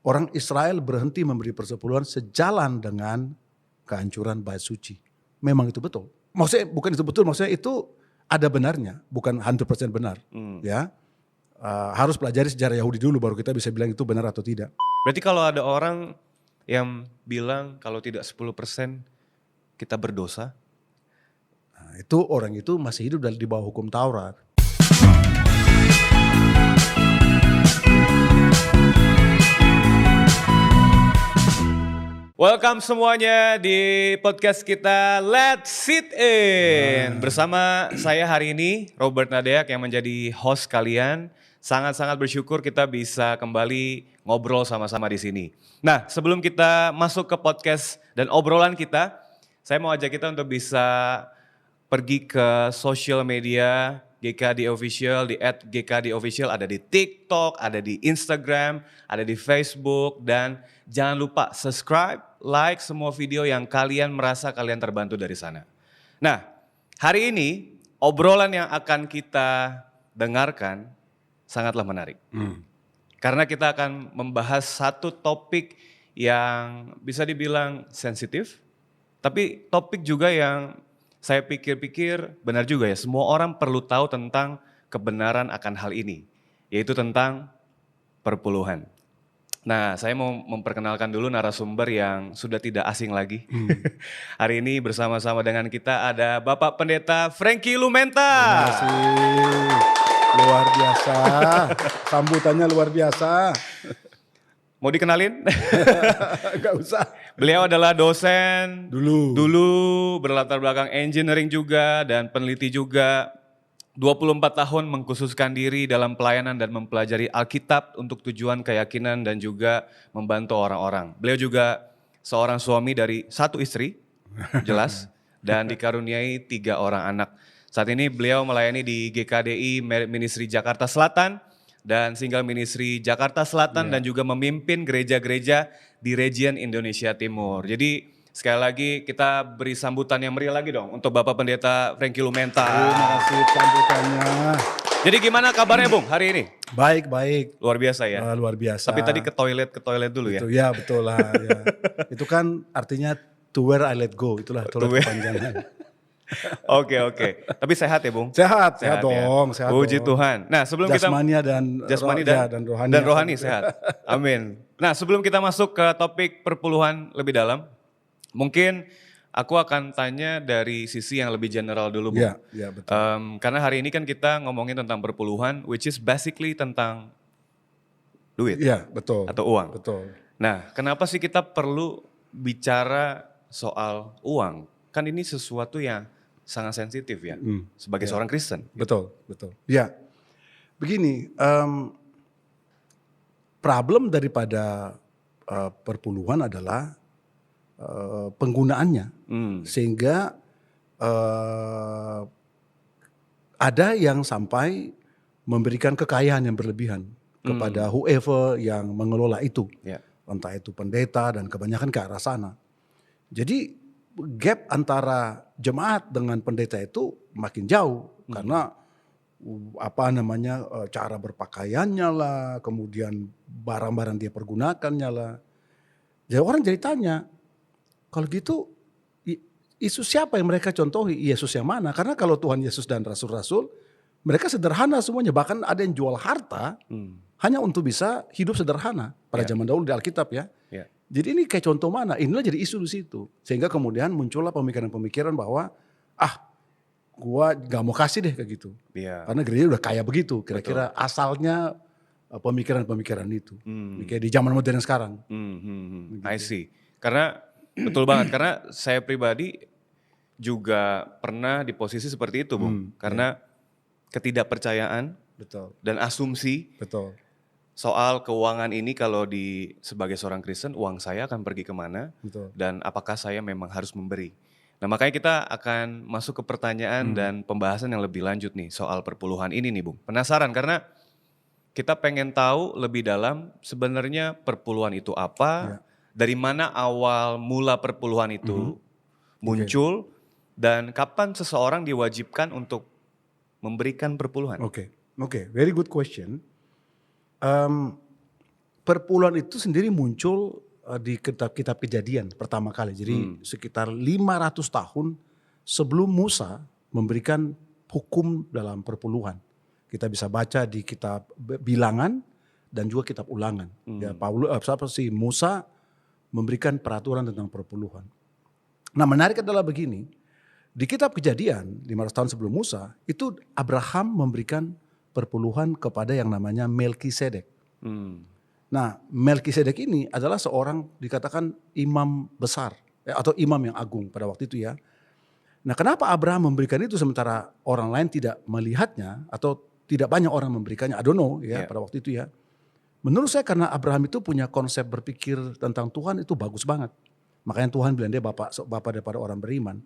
orang Israel berhenti memberi persepuluhan sejalan dengan kehancuran bait suci. Memang itu betul. Maksudnya bukan itu betul, maksudnya itu ada benarnya, bukan 100% benar. Ya, harus pelajari sejarah Yahudi dulu baru kita bisa bilang itu benar atau tidak. Berarti kalau ada orang yang bilang kalau tidak 10% kita berdosa. Nah, itu orang itu masih hidup di bawah hukum Taurat. Welcome semuanya di podcast kita Let's Sit In. Bersama saya hari ini Robert Nadeak yang menjadi host kalian. Sangat-sangat bersyukur kita bisa kembali ngobrol sama-sama di sini. Nah, sebelum kita masuk ke podcast dan obrolan kita, saya mau ajak kita untuk bisa pergi ke social media GKD Official, di @GKD Official, ada di TikTok, ada di Instagram, ada di Facebook, dan jangan lupa subscribe, like semua video yang kalian merasa kalian terbantu dari sana. Nah, hari ini obrolan yang akan kita dengarkan sangatlah menarik. Karena kita akan membahas satu topik yang bisa dibilang sensitif, tapi topik juga yang saya pikir-pikir benar juga ya, semua orang perlu tahu tentang kebenaran akan hal ini, yaitu tentang perpuluhan. Nah, saya mau memperkenalkan dulu narasumber yang sudah tidak asing lagi. Hari ini bersama-sama dengan kita ada Bapak Pendeta Frankie Lumenta. Terima kasih. Luar biasa. Sambutannya luar biasa. Mau dikenalin? Gak usah. Beliau adalah dosen. Dulu Berlatar belakang engineering juga dan peneliti juga. 24 tahun mengkhususkan diri dalam pelayanan dan mempelajari Alkitab untuk tujuan keyakinan dan juga membantu orang-orang. Beliau juga seorang suami dari satu istri, jelas, dan dikaruniai 3 orang anak. Saat ini beliau melayani di GKDI Ministry Jakarta Selatan dan Single Ministry Jakarta Selatan dan juga memimpin gereja-gereja di region Indonesia Timur. Jadi sekali lagi kita beri sambutan yang meriah lagi dong untuk Bapak Pendeta Frankie Lumenta. Terima kasih sambutannya. Jadi gimana kabarnya Bung hari ini? Baik. Luar biasa ya? Luar biasa. Tapi tadi ke toilet dulu ya? Itu, ya betul lah. Ya. Itu kan artinya to where I let go. Itulah toilet kepanjangan. Oke. Tapi sehat ya Bung? Sehat ya? dong. Sehat Puji dong. Tuhan. Nah sebelum Jasmani dan rohani. Dan rohani sehat. Amin. Nah sebelum kita masuk ke topik perpuluhan lebih dalam, mungkin aku akan tanya dari sisi yang lebih general dulu Bung. Ya betul. Karena hari ini kan kita ngomongin tentang perpuluhan, which is basically tentang duit. Iya betul. Atau uang. Betul. Nah kenapa sih kita perlu bicara soal uang? Kan ini sesuatu yang sangat sensitif ya, sebagai seorang Kristen. Betul. Ya, begini, problem daripada perpuluhan adalah penggunaannya, sehingga ada yang sampai memberikan kekayaan yang berlebihan kepada whoever yang mengelola itu, entah itu pendeta dan kebanyakan ke arah sana. Jadi gap antara jemaat dengan pendeta itu makin jauh karena cara berpakaiannya lah, kemudian barang-barang dia pergunakannya lah. Jadi orang jadi tanya, kalau gitu Yesus siapa yang mereka contohi? Yesus yang mana? Karena kalau Tuhan Yesus dan rasul-rasul mereka sederhana semuanya, bahkan ada yang jual harta hanya untuk bisa hidup sederhana pada zaman dahulu di Alkitab ya. Jadi ini kayak contoh mana? Inilah jadi isu di situ. Sehingga kemudian muncullah pemikiran-pemikiran bahwa gua gak mau kasih deh kayak gitu. Karena gereja udah kaya begitu. Kira-kira asalnya pemikiran-pemikiran itu. Kayak di zaman modern sekarang. I see. Karena betul banget. Karena saya pribadi juga pernah di posisi seperti itu Bung. Karena ketidakpercayaan dan asumsi. Betul. Soal keuangan ini kalau sebagai seorang Kristen, uang saya akan pergi kemana dan apakah saya memang harus memberi. Nah makanya kita akan masuk ke pertanyaan dan pembahasan yang lebih lanjut nih soal perpuluhan ini nih Bung. Penasaran karena kita pengen tahu lebih dalam sebenarnya perpuluhan itu apa, dari mana awal mula perpuluhan itu muncul, dan kapan seseorang diwajibkan untuk memberikan perpuluhan. Oke. Very good question. perpuluhan itu sendiri muncul di kitab Kejadian pertama kali. Jadi sekitar 500 tahun sebelum Musa memberikan hukum dalam perpuluhan. Kita bisa baca di kitab Bilangan dan juga kitab Ulangan. Ya, Musa memberikan peraturan tentang perpuluhan. Nah, menarik adalah begini. Di kitab Kejadian 500 tahun sebelum Musa, itu Abraham memberikan perpuluhan kepada yang namanya Melkisedek. Nah, Melkisedek ini adalah seorang dikatakan imam besar atau imam yang agung pada waktu itu ya. Nah, kenapa Abraham memberikan itu sementara orang lain tidak melihatnya atau tidak banyak orang memberikannya? I don't know ya pada waktu itu ya. Menurut saya karena Abraham itu punya konsep berpikir tentang Tuhan itu bagus banget. Makanya Tuhan bilang dia bapak daripada orang beriman.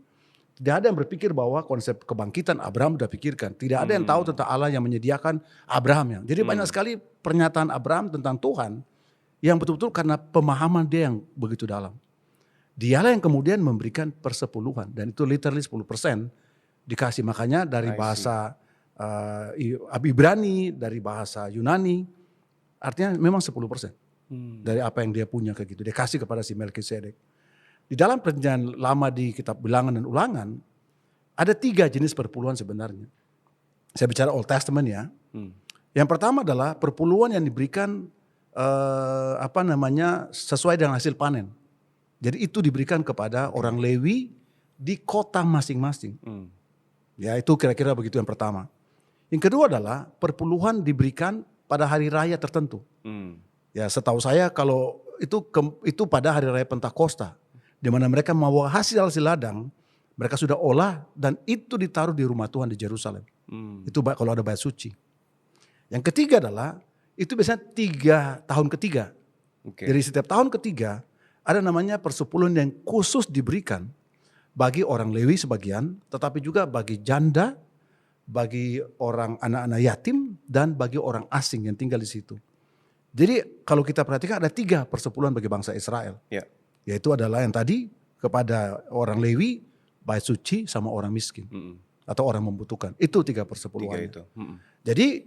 Tidak ada yang berpikir bahwa konsep kebangkitan Abraham sudah pikirkan. Tidak ada yang tahu tentang Allah yang menyediakan Abraham. Jadi banyak sekali pernyataan Abraham tentang Tuhan yang betul-betul karena pemahaman dia yang begitu dalam. Dialah yang kemudian memberikan persepuluhan. Dan itu literally 10% dikasih. Makanya dari bahasa Ibrani, dari bahasa Yunani, artinya memang 10% dari apa yang dia punya kayak gitu. Dia kasih kepada si Melkisedek. Di dalam perjanjian lama di kitab Bilangan dan Ulangan, ada 3 jenis perpuluhan sebenarnya. Saya bicara Old Testament ya. Yang pertama adalah perpuluhan yang diberikan sesuai dengan hasil panen. Jadi itu diberikan kepada orang Lewi di kota masing-masing. Ya, itu kira-kira begitu yang pertama. Yang kedua adalah perpuluhan diberikan pada hari raya tertentu. Ya, setahu saya kalau itu pada hari raya Pentakosta, di mana mereka membawa hasil ladang, mereka sudah olah dan itu ditaruh di rumah Tuhan di Yerusalem. Itu kalau ada bait suci. Yang ketiga adalah itu biasanya 3 tahun ketiga. Jadi setiap tahun ketiga ada namanya persepuluhan yang khusus diberikan bagi orang Lewi sebagian, tetapi juga bagi janda, bagi orang anak-anak yatim dan bagi orang asing yang tinggal di situ. Jadi kalau kita perhatikan ada 3 persepuluhan bagi bangsa Israel. Yaitu adalah yang tadi kepada orang Lewi, bait suci sama orang miskin atau orang membutuhkan. Itu 3 persepuluhan. Jadi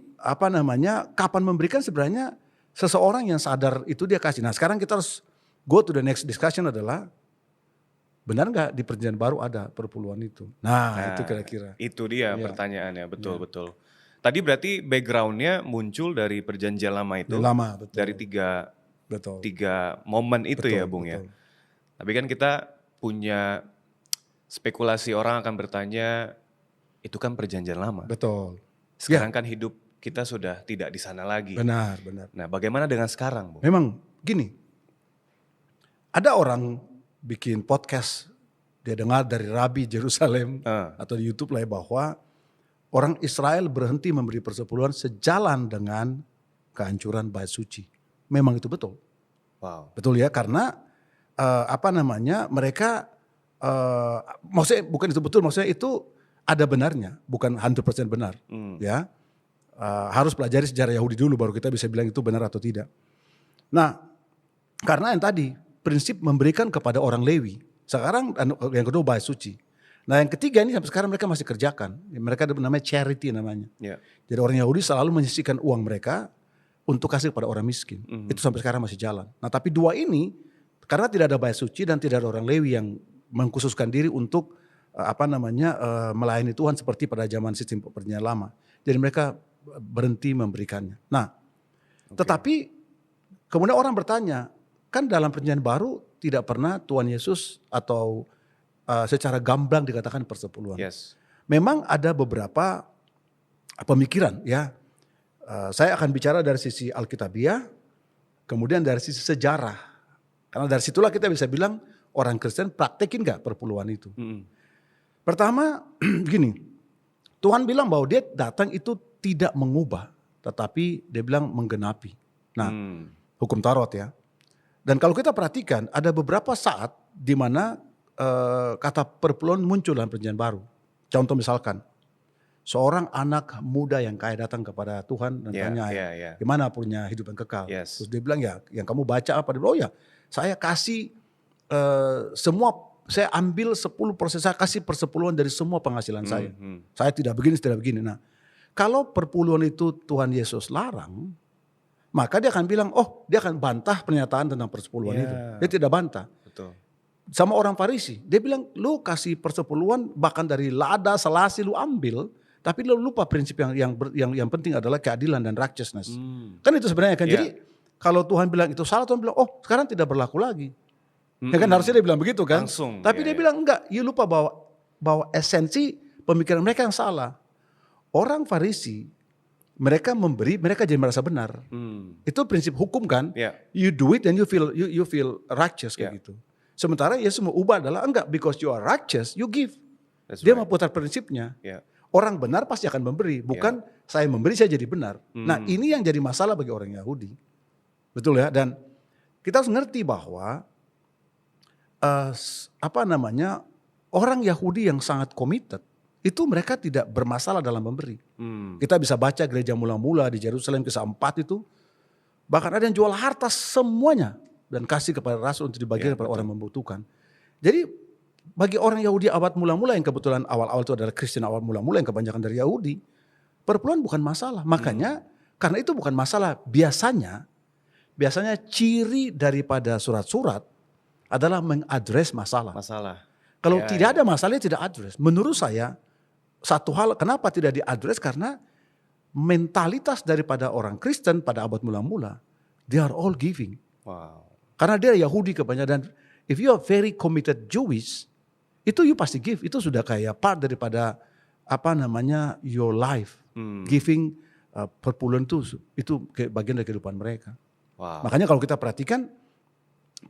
kapan memberikan sebenarnya seseorang yang sadar itu dia kasih. Nah, sekarang kita harus go to the next discussion adalah benar nggak di perjanjian baru ada perpuluhan itu? Nah itu kira-kira. Itu dia pertanyaannya, betul. Tadi berarti backgroundnya muncul dari perjanjian lama itu. Lama, betul. Dari 3 momen itu ya Bung ya. Tapi kan kita punya spekulasi, orang akan bertanya, itu kan perjanjian lama. Betul. Sekarang kan hidup kita sudah tidak di sana lagi. Benar. Nah, bagaimana dengan sekarang, Bung? Memang gini, ada orang bikin podcast, dia dengar dari Rabi Jerusalem atau di YouTube lah bahwa orang Israel berhenti memberi persepuluhan sejalan dengan kehancuran bait suci. Memang itu betul. Wow. Betul ya, karena mereka maksudnya bukan itu betul, maksudnya itu ada benarnya, bukan 100% benar. Ya, harus pelajari sejarah Yahudi dulu baru kita bisa bilang itu benar atau tidak. Nah, karena yang tadi prinsip memberikan kepada orang Lewi, sekarang yang kedua bait suci. Nah, yang ketiga ini sampai sekarang mereka masih kerjakan. Mereka ada namanya charity namanya. Jadi orang Yahudi selalu menyisihkan uang mereka untuk kasih kepada orang miskin. Itu sampai sekarang masih jalan. Nah, tapi 2 ini karena tidak ada bait suci dan tidak ada orang Lewi yang mengkhususkan diri untuk melayani Tuhan seperti pada zaman sistem perjanjian lama. Jadi mereka berhenti memberikannya. Nah, tetapi kemudian orang bertanya, kan dalam perjanjian baru tidak pernah Tuhan Yesus atau secara gamblang dikatakan persepuluhan. Memang ada beberapa pemikiran ya. Saya akan bicara dari sisi Alkitabiah, kemudian dari sisi sejarah. Karena dari situlah kita bisa bilang orang Kristen praktekin gak perpuluhan itu. Pertama gini, Tuhan bilang bahwa dia datang itu tidak mengubah, tetapi dia bilang menggenapi. Nah, hukum Taurat ya. Dan kalau kita perhatikan ada beberapa saat di mana kata perpuluhan muncul dalam perjanjian baru. Contoh misalkan, seorang anak muda yang kaya datang kepada Tuhan dan tanya, gimana punya hidup yang kekal? Terus dia bilang ya, yang kamu baca apa? Dia bilang, oh ya, saya kasih saya ambil 10%, saya kasih persepuluhan dari semua penghasilan saya. Saya tidak begini. Nah, kalau perpuluhan itu Tuhan Yesus larang, maka dia akan bilang, oh dia akan bantah pernyataan tentang persepuluhan Ya. itu. Dia tidak bantah. Betul. Sama orang Farisi, dia bilang lu kasih persepuluhan bahkan dari lada, selasi lu ambil, tapi lu lupa prinsip yang penting adalah keadilan dan righteousness. Kan itu sebenarnya kan. Ya. Jadi kalau Tuhan bilang itu salah, Tuhan bilang, oh sekarang tidak berlaku lagi. Ya kan harusnya dia bilang begitu kan. Langsung, Tapi ya, dia bilang enggak, you lupa bahwa esensi pemikiran mereka yang salah. Orang Farisi, mereka memberi, mereka jadi merasa benar. Itu prinsip hukum kan. Ya. You do it and you feel righteous kayak gitu. Sementara Yesus mau ubah adalah enggak, because you are righteous, you give. That's Dia right. mau putar prinsipnya. Ya. Orang benar pasti akan memberi, bukan saya memberi saya jadi benar. Nah ini yang jadi masalah bagi orang Yahudi. Betul ya, dan kita harus ngerti bahwa orang Yahudi yang sangat committed, itu mereka tidak bermasalah dalam memberi. Kita bisa baca gereja mula-mula di Yerusalem kisah 4 itu, bahkan ada yang jual harta semuanya dan kasih kepada rasul untuk dibagikan kepada orang yang membutuhkan. Jadi bagi orang Yahudi abad mula-mula yang kebetulan awal-awal itu adalah Kristen awal mula-mula yang kebanyakan dari Yahudi, perpuluhan bukan masalah. Makanya karena itu bukan masalah, biasanya ciri daripada surat-surat adalah mengadres masalah. Kalau tidak ada masalah, tidak address. Menurut saya, satu hal kenapa tidak diadres karena mentalitas daripada orang Kristen pada abad mula-mula, they are all giving. Wow. Karena dia Yahudi kebanyakan. Dan if you are very committed Jewish, itu you pasti give. Itu sudah kayak part daripada your life. Giving perpuluhan itu bagian dari kehidupan mereka. Wow. Makanya kalau kita perhatikan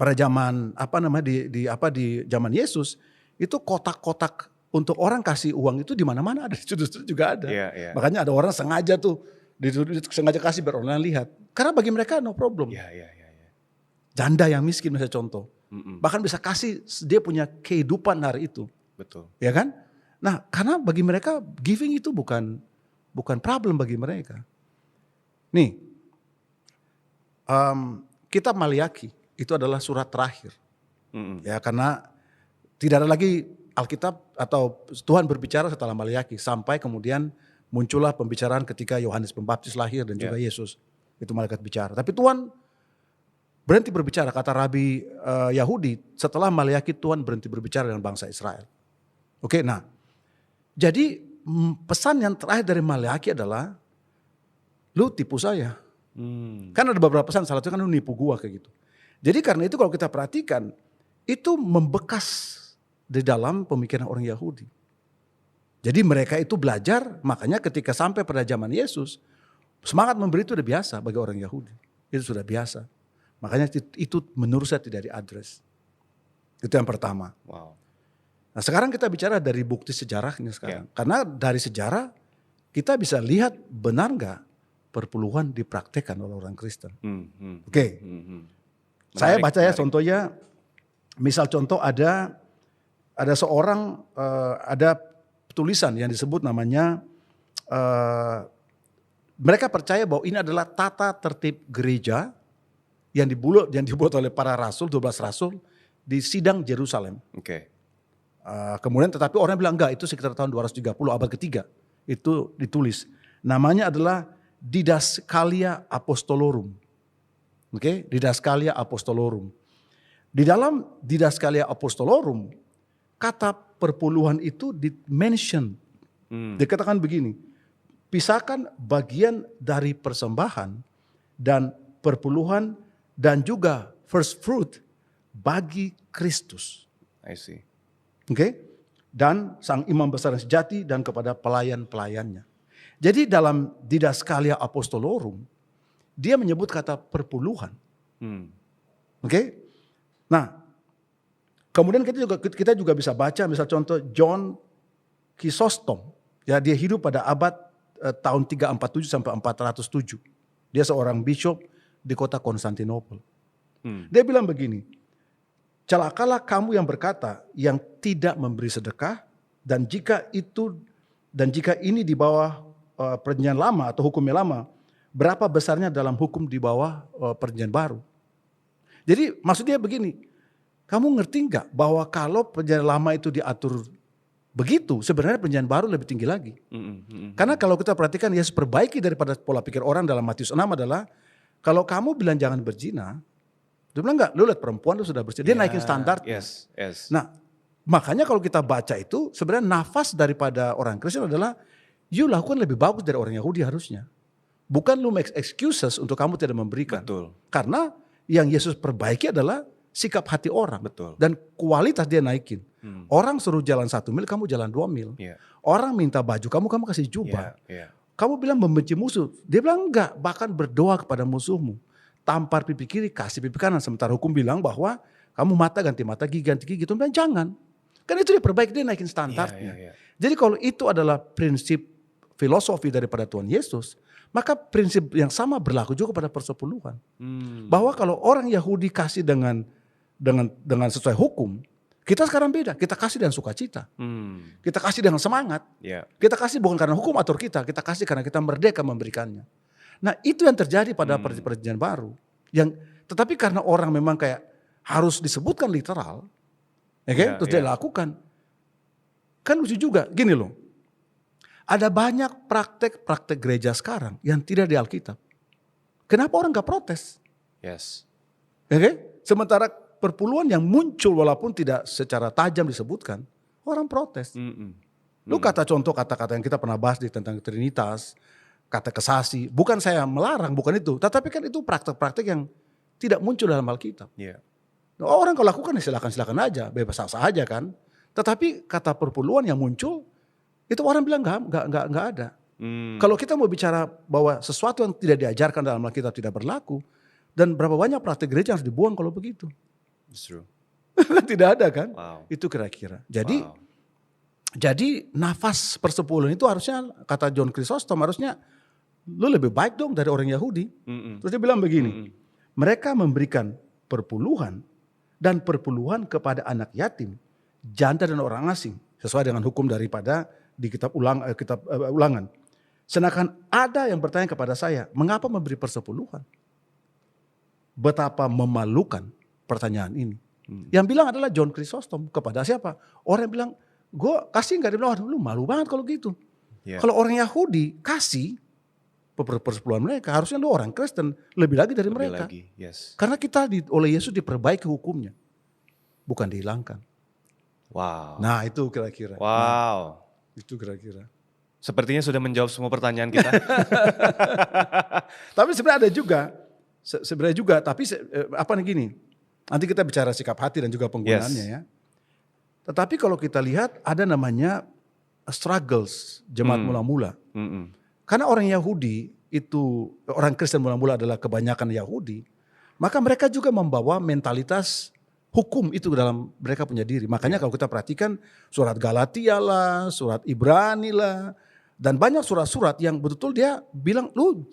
pada zaman di zaman Yesus itu kotak-kotak untuk orang kasih uang itu di mana-mana ada, di sudut-sudut juga ada. Iya. Makanya ada orang sengaja sengaja kasih biar orang lihat. Karena bagi mereka no problem. Iya. Janda yang miskin misalnya contoh. Bahkan bisa kasih dia punya kehidupan hari itu. Betul. Ya kan? Nah, karena bagi mereka giving itu bukan problem bagi mereka. Nih, kitab Maliaki itu adalah surat terakhir. Ya, karena tidak ada lagi Alkitab atau Tuhan berbicara setelah Maliaki sampai kemudian muncullah pembicaraan ketika Yohanes Pembaptis lahir dan juga Yesus. Itu malaikat bicara. Tapi Tuhan berhenti berbicara, kata Rabi Yahudi, setelah Maliaki Tuhan berhenti berbicara dengan bangsa Israel. Oke, nah. Jadi pesan yang terakhir dari Maliaki adalah lu tipu saya. Kan ada beberapa pesan, salah satu kan lu nipu gua kayak gitu. Jadi karena itu kalau kita perhatikan, itu membekas di dalam pemikiran orang Yahudi. Jadi mereka itu belajar, makanya ketika sampai pada zaman Yesus, semangat memberi itu udah biasa bagi orang Yahudi. Itu sudah biasa. Makanya itu menurut saya tidak diadres. Itu yang pertama. Wow. Nah sekarang kita bicara dari bukti sejarahnya sekarang. Karena dari sejarah kita bisa lihat benar gak perpuluhan dipraktekkan oleh orang Kristen. Oke. Saya baca ya contohnya, misal contoh ada seorang, ada tulisan yang disebut namanya, mereka percaya bahwa ini adalah tata tertib gereja yang dibuat oleh para rasul, 12 rasul di sidang Yerusalem. Kemudian tetapi orang bilang enggak, itu sekitar tahun 230 abad ketiga itu ditulis. Namanya adalah Didaskalia Apostolorum. Didaskalia Apostolorum. Di dalam Didaskalia Apostolorum kata perpuluhan itu di-mention. Dikatakan begini, pisahkan bagian dari persembahan dan perpuluhan dan juga first fruit bagi Kristus. I see. Dan sang imam besar yang sejati dan kepada pelayan-pelayannya. Jadi dalam Didaskalia Apostolorum dia menyebut kata perpuluhan. Nah, kemudian kita juga bisa baca misal contoh John Chrysostom. Ya, dia hidup pada abad tahun 347 sampai 407. Dia seorang bishop di kota Konstantinopel. Dia bilang begini, celakalah kamu yang berkata yang tidak memberi sedekah dan jika ini di bawah perjanjian lama atau hukumnya lama, berapa besarnya dalam hukum di bawah perjanjian baru. Jadi maksudnya begini, kamu ngerti nggak bahwa kalau perjanjian lama itu diatur begitu, sebenarnya perjanjian baru lebih tinggi lagi. Karena kalau kita perhatikan Yesus perbaiki daripada pola pikir orang dalam Matius 6 adalah Kalau kamu bilang jangan berzina, dia bilang enggak, lu lihat perempuan lu sudah berzina. Dia naikin standarnya. Yes. Nah, makanya kalau kita baca itu sebenarnya nafas daripada orang Kristen adalah you lakukan lebih bagus dari orang Yahudi harusnya. Bukan lu make excuses untuk kamu tidak memberikan. Betul. Karena yang Yesus perbaiki adalah sikap hati orang. Betul. Dan kualitas dia naikin. Orang suruh jalan 1 mil, kamu jalan 2 mil. Yeah. Orang minta baju, kamu kasih jubah. Yeah. Kamu bilang membenci musuh. Dia bilang enggak, bahkan berdoa kepada musuhmu. Tampar pipi kiri, kasih pipi kanan. Sementara hukum bilang bahwa kamu mata ganti mata, gigi ganti gigi. Dia bilang jangan. Kan itu dia perbaiki, dia naikin standarnya. Yeah. Jadi kalau itu adalah prinsip filosofi daripada Tuhan Yesus, maka prinsip yang sama berlaku juga pada persepuluhan. Bahwa kalau orang Yahudi kasih dengan sesuai hukum, kita sekarang beda. Kita kasih dengan sukacita. Kita kasih dengan semangat. Yeah. Kita kasih bukan karena hukum atur kita kasih karena kita merdeka memberikannya. Nah itu yang terjadi pada perjanjian baru. Tetapi karena orang memang kayak harus disebutkan literal, terus dia lakukan. Kan lucu juga, gini loh. Ada banyak praktek gereja sekarang yang tidak di Alkitab. Kenapa orang gak protes? Yes. Sementara perpuluhan yang muncul walaupun tidak secara tajam disebutkan, orang protes. Lu contoh kata-kata yang kita pernah bahas tentang Trinitas, kata kesasi. Bukan saya melarang, bukan itu. Tetapi kan itu praktek-praktek yang tidak muncul dalam Alkitab. Yeah. Nah, orang kalau lakukan ya silakan aja, bebas sah aja kan. Tetapi kata perpuluhan yang muncul, itu orang bilang nggak ada. Kalau kita mau bicara bahwa sesuatu yang tidak diajarkan dalam Alkitab tidak berlaku, dan berapa banyak praktek gereja harus dibuang kalau begitu. It's true. Tidak ada kan? Wow. Itu kira-kira. Jadi nafas persepuluhan itu harusnya, kata John Chrysostom, harusnya lu lebih baik dong dari orang Yahudi. Terus dia bilang begini, mereka memberikan perpuluhan dan perpuluhan kepada anak yatim, janda dan orang asing, sesuai dengan hukum daripada di kitab Ulangan. Sedangkan ada yang bertanya kepada saya, mengapa memberi persepuluhan? Betapa memalukan pertanyaan ini. Yang bilang adalah John Chrysostom kepada siapa? Orang yang bilang, gue kasih enggak? Dia bilang, lu malu banget kalau gitu. Yeah. Kalau orang Yahudi kasih persepuluhan mereka, harusnya lu orang Kristen lebih lagi dari mereka. Yes. Karena kita oleh Yesus diperbaiki hukumnya, bukan dihilangkan. Wow. Nah itu kira-kira. Wow. Itu kira-kira. Sepertinya sudah menjawab semua pertanyaan kita. Tapi sebenarnya ada juga. Tapi apa nih gini. Nanti kita bicara sikap hati dan juga penggunaannya ya. Tetapi kalau kita lihat ada namanya struggles jemaat mula-mula. Karena orang Yahudi itu, orang Kristen mula-mula adalah kebanyakan Yahudi. Maka mereka juga membawa mentalitas hukum itu dalam mereka punya diri. Makanya kalau kita perhatikan surat Galatia lah, surat Ibrani lah. Dan banyak surat-surat yang betul-betul dia bilang lu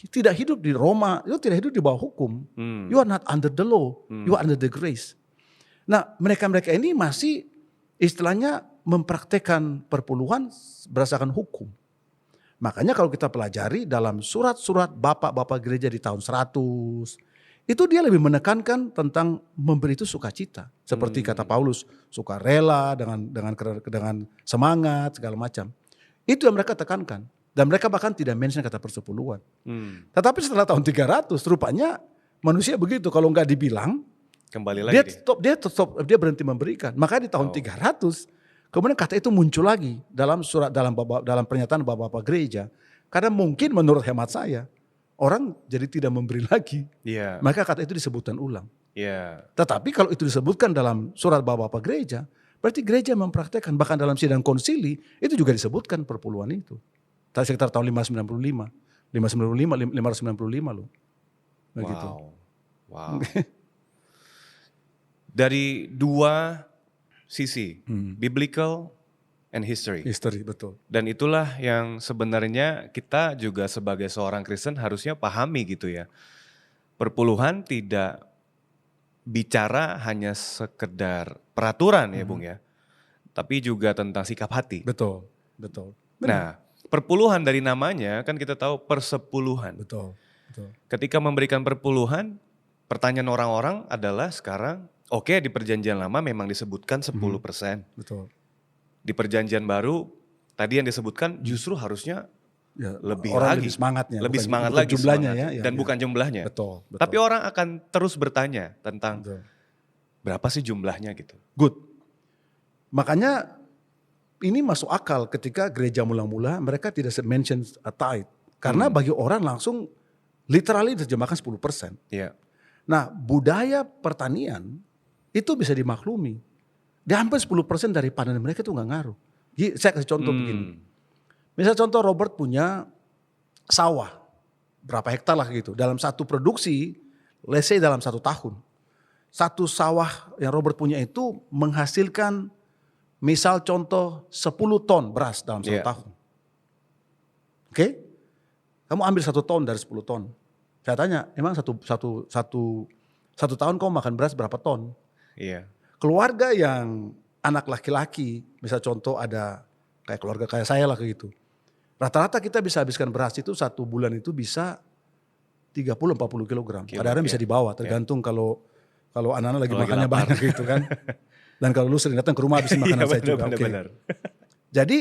tidak hidup di Roma, lu tidak hidup di bawah hukum. You are not under the law, you are under the grace. Nah mereka-mereka ini masih istilahnya mempraktekkan perpuluhan berdasarkan hukum. Makanya kalau kita pelajari dalam surat-surat bapak-bapak gereja di tahun 100, itu dia lebih menekankan tentang memberi itu sukacita. Seperti kata Paulus, sukarela dengan semangat segala macam. Itu yang mereka tekankan. Dan mereka bahkan tidak mention kata persepuluhan. Tetapi setelah tahun 300 rupanya manusia begitu. Kalau nggak dibilang, kembali lagi dia berhenti memberikan. Maka di tahun 300 kemudian kata itu muncul lagi dalam pernyataan bapak-bapak gereja. Karena mungkin menurut hemat saya, orang jadi tidak memberi lagi. Yeah. Maka kata itu disebutkan ulang. Yeah. Tetapi kalau itu disebutkan dalam surat bapak-bapak gereja, berarti gereja mempraktekkan. Bahkan dalam sidang konsili itu juga disebutkan perpuluhan itu. Sekitar tahun 595 loh. Begitu. Wow. Dari dua sisi, biblical and history. History, betul. Dan itulah yang sebenarnya kita juga sebagai seorang Kristen harusnya pahami gitu ya. Perpuluhan tidak bicara hanya sekedar peraturan ya Bung ya. Tapi juga tentang sikap hati. Betul. Benar. Nah, perpuluhan dari namanya kan kita tahu persepuluhan. Betul. Ketika memberikan perpuluhan, pertanyaan orang-orang adalah sekarang, oke, di perjanjian lama memang disebutkan 10%. Betul. Di perjanjian baru, tadi yang disebutkan justru harusnya Ya, lebih orang lagi. lebih semangatnya, Lebih bukan- semangat bukan lagi jumlahnya semangatnya. ya, Dan ya. bukan jumlahnya. Betul, betul. Tapi orang akan terus bertanya tentang Betul. berapa sih jumlahnya gitu. Good. Makanya ini masuk akal ketika gereja mula-mula mereka tidak mention a tithe. Karena bagi orang langsung literally diterjemahkan 10%. Iya. Nah, budaya pertanian itu bisa dimaklumi. Dia hampir 10% dari panen mereka itu nggak ngaruh. Jadi, saya kasih contoh begini. Misal contoh Robert punya sawah, berapa hektar lah gitu. Dalam satu produksi, let's say dalam 1 tahun. Satu sawah yang Robert punya itu menghasilkan misal contoh 10 ton beras dalam 1 Iya. tahun. Oke? Kamu ambil 1 ton dari 10 ton. Saya tanya, emang satu tahun kamu makan beras berapa ton? Iya. Keluarga yang anak laki-laki, misal contoh ada kayak keluarga kayak saya lah kayak gitu. Rata-rata kita bisa habiskan beras itu 1 bulan itu bisa 30-40 kilogram. Kadang-kadang bisa dibawa, tergantung kalau anak-anak lagi Kalau lagi makannya lapar. banyak gitu kan. Dan kalau lu sering datang ke rumah habisin makanan saya juga. Oke. Benar. Jadi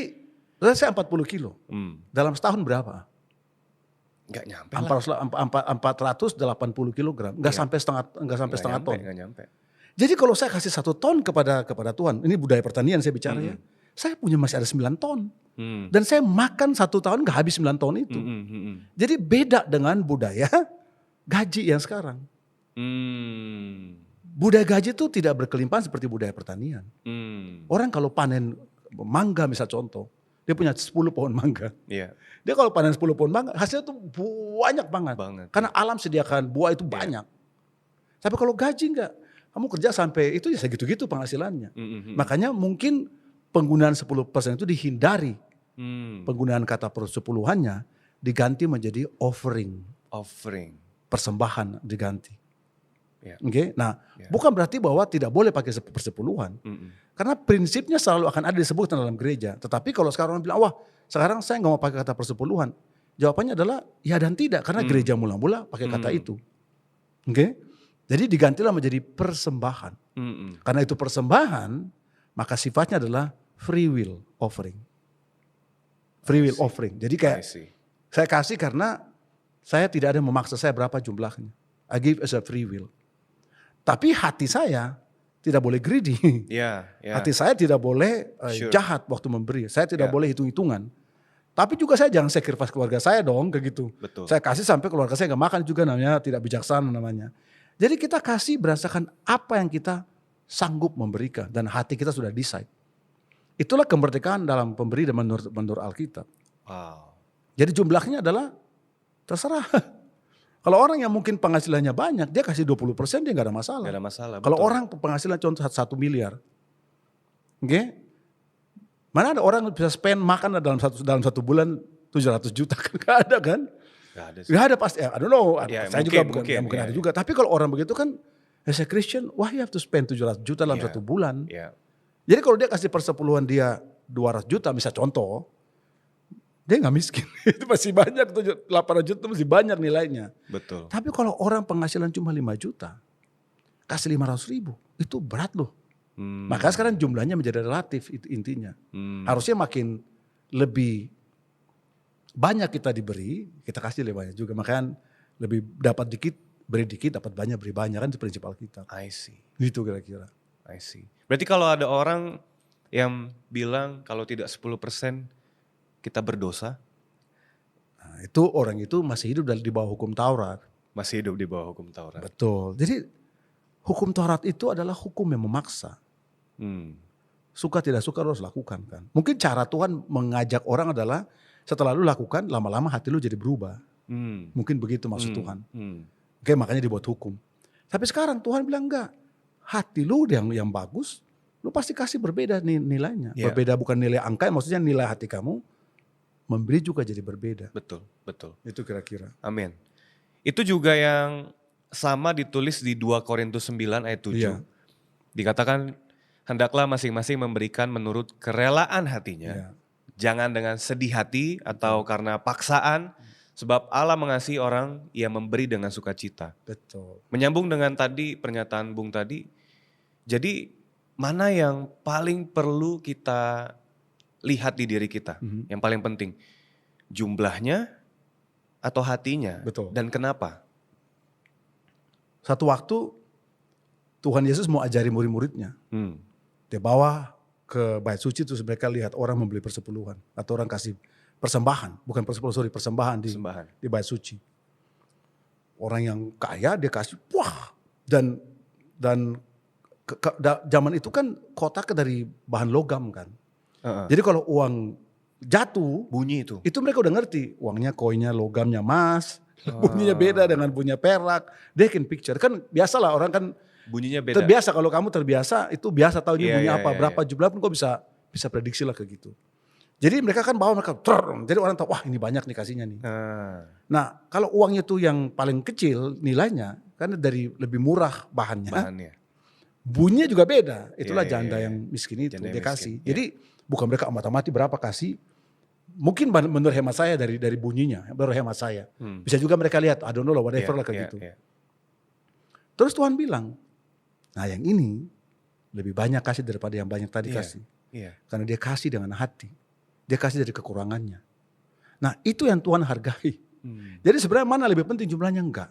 saya 40 kilo. Hmm. Dalam setahun berapa? Gak nyampe lah. 480 kilogram. Nggak sampai setengah ton. Gak nyampe. Jadi kalau saya kasih 1 ton kepada Tuhan, ini budaya pertanian saya bicara ya. Saya punya masih ada 9 ton. Dan saya makan 1 tahun gak habis 9 ton itu. Jadi beda dengan budaya gaji yang sekarang. Budaya gaji itu tidak berkelimpahan seperti budaya pertanian. Orang kalau panen mangga misal contoh, dia punya 10 pohon mangga. Iya. Dia kalau panen 10 pohon mangga hasilnya tuh banyak banget. Karena alam sediakan buah itu banyak. Tapi kalau gaji enggak, kamu kerja sampai itu ya segitu-gitu penghasilannya. Makanya mungkin penggunaan 10% itu dihindari. Penggunaan kata persepuluhannya diganti menjadi offering. Persembahan diganti. Oke, nah bukan berarti bahwa tidak boleh pakai persepuluhan. Karena prinsipnya selalu akan ada disebutkan dalam gereja. Tetapi kalau sekarang orang bilang, wah sekarang saya nggak mau pakai kata persepuluhan. Jawabannya adalah ya dan tidak. Karena gereja mula-mula pakai kata itu. Oke, jadi digantilah menjadi persembahan. Karena itu persembahan, maka sifatnya adalah free will offering. Free will offering. Jadi kayak saya kasih karena saya tidak ada yang memaksa saya berapa jumlahnya. I give as a free will. Tapi hati saya tidak boleh greedy. Hati saya tidak boleh jahat waktu memberi. Saya tidak boleh hitung-hitungan. Tapi juga saya jangan sacrifice keluarga saya dong kayak gitu. Betul. Saya kasih sampai keluarga saya gak makan juga, namanya tidak bijaksana namanya. Jadi kita kasih berdasarkan apa yang kita sanggup memberikan dan hati kita sudah decide. Itulah kemerdekaan dalam pemberi dan menurut Alkitab. Wow. Jadi jumlahnya adalah terserah. Kalau orang yang mungkin penghasilannya banyak, dia kasih 20% dia gak ada masalah. Gak ada masalah. Kalau betul. orang penghasilan contoh 1 miliar, mana ada orang bisa spend makan dalam satu bulan 700 juta? Gak ada kan? Gak ada pasti. I don't know. Saya juga mungkin ada juga. Tapi kalau orang begitu kan, as a Christian, wah you have to spend 700 juta dalam 1 bulan. Jadi kalau dia kasih persepuluhan dia 200 juta, misal contoh, dia gak miskin. Itu masih banyak, 800 juta masih banyak nilainya. Betul. Tapi kalau orang penghasilan cuma 5 juta, kasih 500 ribu, itu berat loh. Maka sekarang jumlahnya menjadi relatif, itu intinya. Harusnya makin lebih banyak kita diberi, kita kasih lebih banyak juga. Makanya lebih dapat dikit, beri dikit, dapat banyak, beri banyak, kan itu prinsip Alkitab. I see. Gitu kira-kira. I see. Berarti kalau ada orang yang bilang kalau tidak 10% kita berdosa. Nah, itu orang itu masih hidup di bawah hukum Taurat. Masih hidup di bawah hukum Taurat. Betul. Jadi hukum Taurat itu adalah hukum yang memaksa. Suka tidak suka harus lakukan kan. Mungkin cara Tuhan mengajak orang adalah setelah lu lakukan lama-lama hati lu jadi berubah. Mungkin begitu maksud Tuhan. Oke, makanya dibuat hukum. Tapi sekarang Tuhan bilang enggak. Hati lu yang bagus, lu pasti kasih berbeda nilainya. Berbeda bukan nilai angka, maksudnya nilai hati kamu. Memberi juga jadi berbeda. Betul. Itu kira-kira. Amin. Itu juga yang sama ditulis di 2 Korintus 9 ayat 7. Iya. Dikatakan hendaklah masing-masing memberikan menurut kerelaan hatinya. Iya. Jangan dengan sedih hati atau karena paksaan. Sebab Allah mengasihi orang yang memberi dengan sukacita. Betul. Menyambung dengan tadi pernyataan Bung tadi. Jadi mana yang paling perlu kita lihat di diri kita, yang paling penting. Jumlahnya atau hatinya? Betul. Dan kenapa? Satu waktu Tuhan Yesus mau ajari murid-muridnya. Dia bawa ke bait suci terus mereka lihat orang membeli persepuluhan atau orang kasih persembahan, bukan persepuluhan, persembahan di bait suci. Orang yang kaya dia kasih, wah, dan zaman itu kan kotak dari bahan logam kan. Jadi kalau uang jatuh, Bunyi itu mereka udah ngerti, uangnya koinnya logamnya emas, bunyinya beda dengan bunyinya perak. They can picture, kan biasalah orang kan bunyinya beda. terbiasa, kalau kamu terbiasa itu biasa tahu bunyi Iya, apa, iya, berapa jumlah pun kok bisa prediksi lah kayak gitu. Jadi mereka kan bawa jadi orang tahu, wah ini banyak nih kasihnya nih. Nah kalau uangnya itu yang paling kecil nilainya, karena dari lebih murah bahannya. Bunyinya juga beda, itulah janda yang miskin itu, Janda dia yang kasih. miskin, Jadi bukan mereka amat-amati berapa kasih, mungkin menurut hemat saya dari bunyinya, menurut hemat saya. Bisa juga mereka lihat, I don't know lah, whatever lah kayak gitu. Terus Tuhan bilang, nah yang ini lebih banyak kasih daripada yang banyak tadi kasih. Karena dia kasih dengan hati. Dia kasih dari kekurangannya. Nah itu yang Tuhan hargai. Jadi sebenarnya mana lebih penting jumlahnya? Enggak.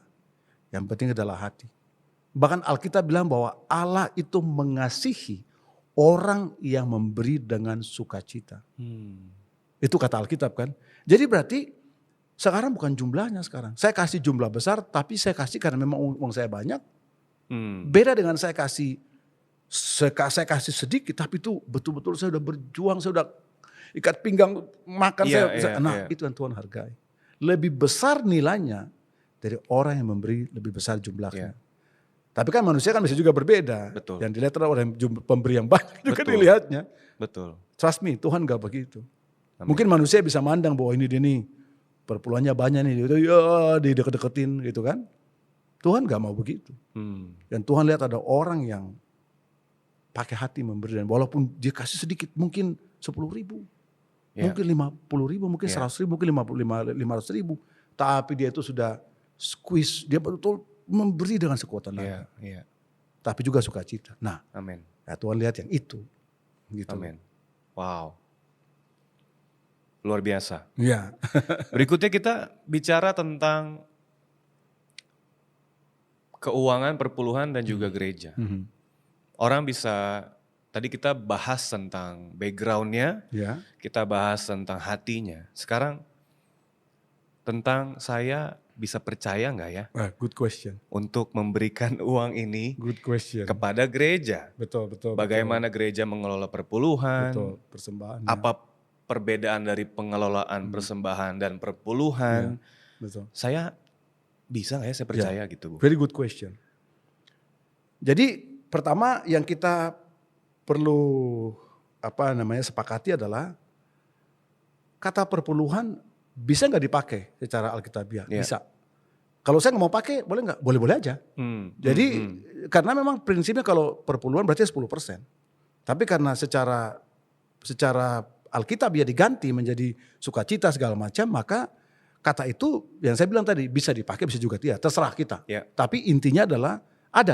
Yang penting adalah hati. Bahkan Alkitab bilang bahwa Allah itu mengasihi orang yang memberi dengan sukacita. Itu kata Alkitab kan. Jadi berarti sekarang bukan jumlahnya sekarang. Saya kasih jumlah besar tapi saya kasih karena memang uang saya banyak. Beda dengan saya kasih sedikit tapi itu betul-betul saya udah berjuang, saya udah ikat pinggang makan itu yang Tuhan hargai. Lebih besar nilainya dari orang yang memberi lebih besar jumlahnya. Tapi kan manusia kan bisa juga berbeda. Betul. Yang dilihat adalah orang yang pemberi yang banyak juga dilihatnya. Betul. Trust me, Tuhan gak begitu. Amin. Mungkin manusia bisa mandang bahwa ini dia nih perpuluhannya banyak nih, dideket-deketin gitu kan. Tuhan gak mau begitu. Dan Tuhan lihat ada orang yang pakai hati memberi, dan walaupun dia kasih sedikit, mungkin 10.000, mungkin 50.000, mungkin 100.000, mungkin 500.000, tapi dia itu sudah squeeze, dia betul memberi dengan sekuatan tenaga. Tapi juga sukacita. Nah, amin. Ya Tuhan lihat yang itu. Gitu. Amin. Wow. Luar biasa. Iya. Berikutnya kita bicara tentang keuangan, perpuluhan dan juga gereja. Orang bisa, tadi kita bahas tentang backgroundnya, kita bahas tentang hatinya. Sekarang tentang saya bisa percaya nggak ya? Good question. Untuk memberikan uang ini kepada gereja. Betul. Bagaimana gereja mengelola perpuluhan? Betul, persembahan. Apa perbedaan dari pengelolaan persembahan dan perpuluhan? Betul. Saya bisa nggak ya? Saya percaya gitu, Bu. Very good question. Jadi pertama yang kita perlu sepakati adalah kata perpuluhan bisa nggak dipakai secara alkitabiah? Bisa. Kalau saya nggak mau pakai, boleh nggak? Boleh-boleh aja. Jadi karena memang prinsipnya kalau perpuluhan berarti 10%. Tapi karena secara alkitabiah diganti menjadi sukacita segala macam, maka kata itu yang saya bilang tadi bisa dipakai, bisa juga tidak. Terserah kita. Tapi intinya adalah ada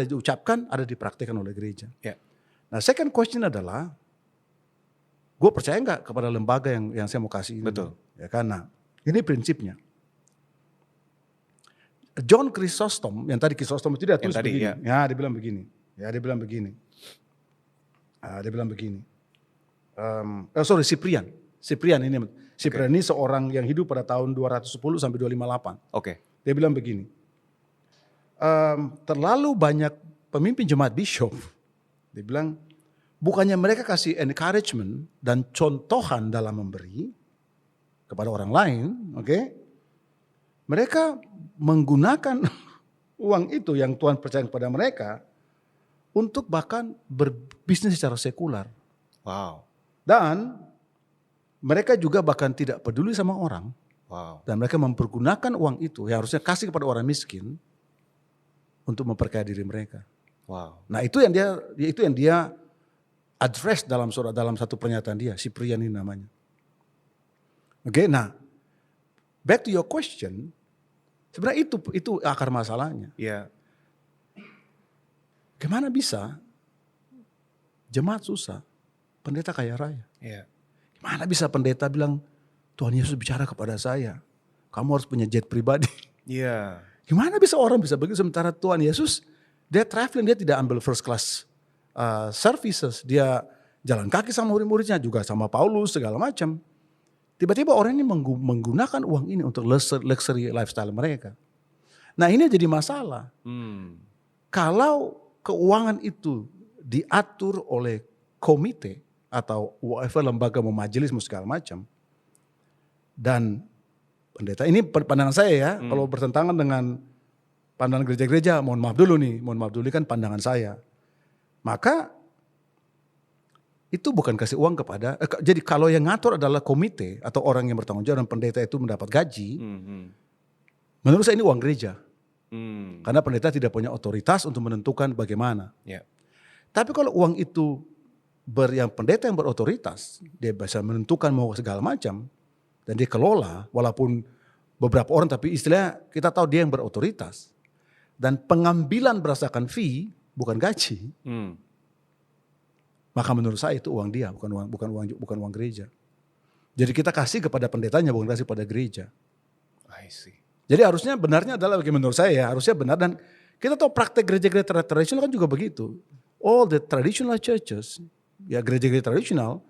diucapkan, ada dipraktikkan oleh gereja. Nah, second question adalah, gue percaya nggak kepada lembaga yang saya mau kasih ini? Betul. Ya kan? Nah, ini prinsipnya. John Chrysostom, yang tadi Chrysostom itu dia tulis begini. Dia bilang begini. Cyprian ini. Cyprian ini seorang yang hidup pada tahun 210 sampai 258. Dia bilang begini. Terlalu banyak pemimpin jemaat bishop, dia bilang, bukannya mereka kasih encouragement dan contohan dalam memberi kepada orang lain, mereka menggunakan uang itu yang Tuhan percaya kepada mereka untuk bahkan berbisnis secara sekular. Wow. Dan mereka juga bahkan tidak peduli sama orang. Wow. Dan mereka mempergunakan uang itu yang harusnya kasih kepada orang miskin untuk memperkaya diri mereka. Wow. Nah itu yang dia address dalam satu pernyataan dia, Cyprian ini namanya. Nah back to your question, sebenarnya itu akar masalahnya. Gimana bisa jemaat susah, pendeta kaya raya? Gimana bisa pendeta bilang Tuhan Yesus bicara kepada saya, kamu harus punya jet pribadi. Iya. Gimana bisa orang bisa begitu sementara Tuhan Yesus dia traveling, dia tidak ambil first class services, dia jalan kaki sama murid-muridnya juga sama Paulus segala macam. Tiba-tiba orang ini menggunakan uang ini untuk luxury lifestyle mereka. Nah ini jadi masalah. Kalau keuangan itu diatur oleh komite atau whatever lembaga majelis segala macam, dan pendeta ini pandangan saya ya, kalau bertentangan dengan pandangan gereja-gereja, mohon maaf dulu ini kan pandangan saya. Maka itu bukan kasih uang kepada, jadi kalau yang ngatur adalah komite atau orang yang bertanggung jawab dan pendeta itu mendapat gaji, menurut saya ini uang gereja. Karena pendeta tidak punya otoritas untuk menentukan bagaimana. Yeah. Tapi kalau uang itu yang pendeta yang berotoritas, dia bisa menentukan mau segala macam, dan dia kelola, walaupun beberapa orang, tapi istilahnya kita tahu dia yang berotoritas. Dan pengambilan berdasarkan fee, bukan gaji. Maka menurut saya itu uang dia, bukan uang gereja. Jadi kita kasih kepada pendetanya, bukan kasih pada gereja. I see. Jadi harusnya benarnya adalah bagi menurut saya ya, harusnya benar, dan kita tahu praktek gereja-gereja tradisional kan juga begitu. All the traditional churches, ya gereja-gereja tradisional,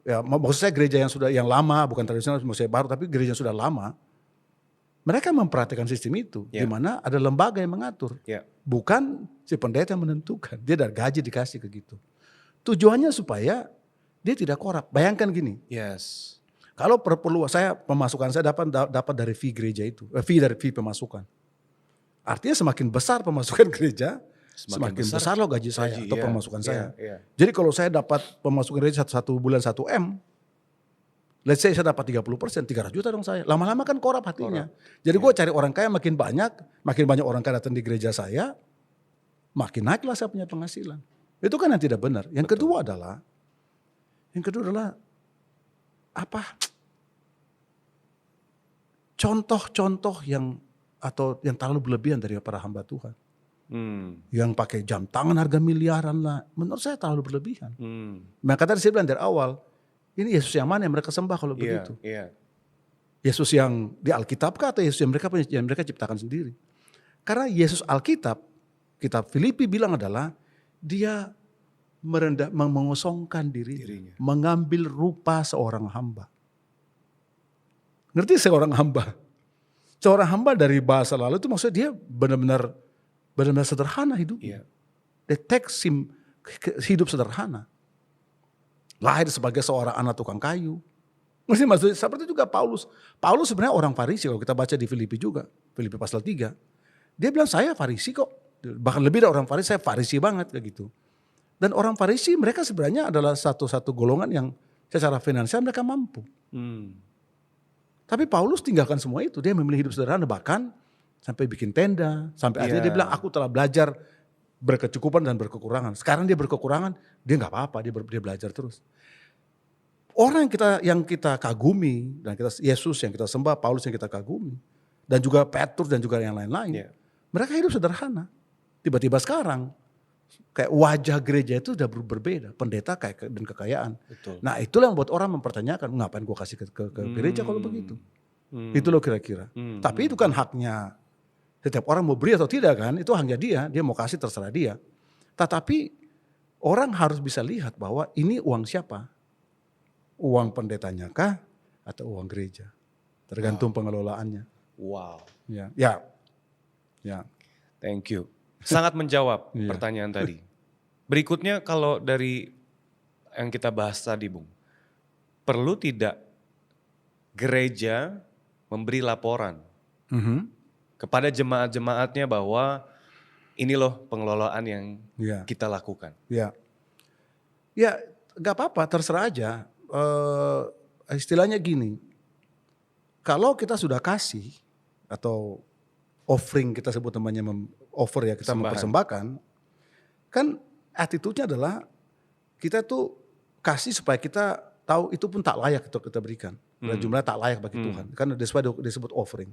ya maksud saya gereja yang lama, bukan tradisional, maksud saya baru, tapi gereja yang sudah lama, mereka mempraktikkan sistem itu, di mana ada lembaga yang mengatur, bukan si pendeta yang menentukan, dia dari gaji dikasih ke gitu. Tujuannya supaya dia tidak korup. Bayangkan gini, kalau perlu pemasukan saya dapat dari fee gereja itu, fee pemasukan. Artinya semakin besar pemasukan gereja, semakin besar loh gaji saya atau pemasukan saya. Jadi kalau saya dapat pemasukan gereja satu bulan 1 M, let's say saya dapat 30%, 300 juta dong saya. Lama-lama kan korup hatinya. Jadi gue cari orang kaya makin banyak orang kaya datang di gereja saya, makin naiklah saya punya penghasilan. Itu kan yang tidak benar. Yang kedua adalah apa? Contoh-contoh yang terlalu berlebihan dari para hamba Tuhan. Yang pakai jam tangan harga miliaran lah. Menurut saya terlalu berlebihan. Maka tadi saya bilang dari awal, ini Yesus yang mana yang mereka sembah kalau begitu? Yesus yang di Alkitab kah atau Yesus yang mereka ciptakan sendiri? Karena Yesus Alkitab, kitab Filipi bilang adalah dia mengosongkan dirinya, mengambil rupa seorang hamba. Ngerti seorang hamba? Seorang hamba dari bahasa lalu itu maksudnya dia benar-benar sederhana hidupnya. Dia hidup sederhana. Lahir sebagai seorang anak tukang kayu. Maksudnya seperti juga Paulus. Paulus sebenarnya orang Farisi, kalau kita baca di Filipi juga, Filipi pasal 3. Dia bilang saya Farisi kok. Bahkan lebih dari orang Farisi, saya Farisi banget kayak gitu. Dan orang Farisi mereka sebenarnya adalah satu golongan yang secara finansial mereka mampu. Tapi Paulus tinggalkan semua itu, dia memilih hidup sederhana, bahkan sampai bikin tenda, sampai akhirnya dia bilang aku telah belajar berkecukupan dan berkekurangan. Sekarang dia berkekurangan, dia nggak apa-apa, dia belajar terus. Orang yang kita kagumi, dan Yesus yang kita sembah, Paulus yang kita kagumi, dan juga Petrus dan juga yang lain-lain, mereka hidup sederhana. Tiba-tiba sekarang kayak wajah gereja itu udah berbeda, pendeta kayak dan kekayaan. Betul. Nah itulah yang buat orang mempertanyakan, ngapain gue kasih ke gereja kalau begitu? Itu loh kira-kira. Tapi itu kan haknya setiap orang mau beri atau tidak kan, itu hanya dia mau kasih terserah dia. Tetapi orang harus bisa lihat bahwa ini uang siapa? Uang pendetanya kah atau uang gereja? Tergantung pengelolaannya. Wow. Ya. Thank you. Sangat menjawab pertanyaan tadi. Berikutnya kalau dari yang kita bahas tadi Bung, perlu tidak gereja memberi laporan kepada jemaat-jemaatnya bahwa ini loh pengelolaan yang kita lakukan? Ya gak apa-apa, terserah aja. Istilahnya gini, kalau kita sudah kasih atau offering, kita sebut namanya offer ya, kita mempersembahkan, kan attitude-nya adalah kita tuh kasih supaya kita tahu itu pun tak layak untuk kita berikan. Dan jumlahnya tak layak bagi Tuhan. Kan disebut offering.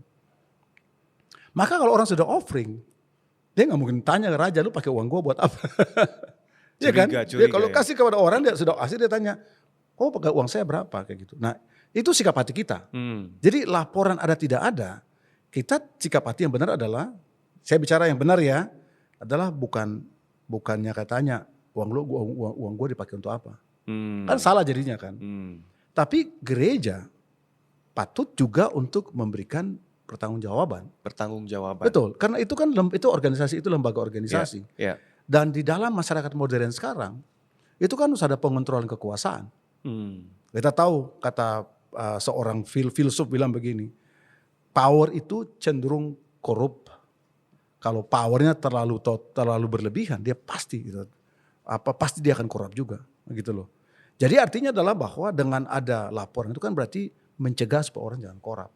Maka kalau orang sudah offering, dia gak mungkin tanya ke raja, lu pakai uang gua buat apa? Iya kan? Dia kalau kasih kepada orang, dia sudah kasih, dia tanya, oh pakai uang saya berapa? Kayak gitu. Nah Itu sikap hati kita. Jadi laporan ada tidak ada, kita sikap hati yang benar adalah, saya bicara yang benar ya, adalah bukannya katanya uang gue dipakai untuk apa. Kan salah jadinya kan. Tapi gereja patut juga untuk memberikan pertanggungjawaban. Betul, karena itu kan itu organisasi, itu lembaga organisasi. Dan di dalam masyarakat modern sekarang, itu kan harus ada pengontrolan kekuasaan. Kita tahu kata seorang filsuf bilang begini, power itu cenderung korup. Kalau powernya terlalu berlebihan, dia pasti gitu, pasti dia akan korup juga, gitu loh. Jadi artinya adalah bahwa dengan ada laporan itu kan berarti mencegah supaya orang jangan korup.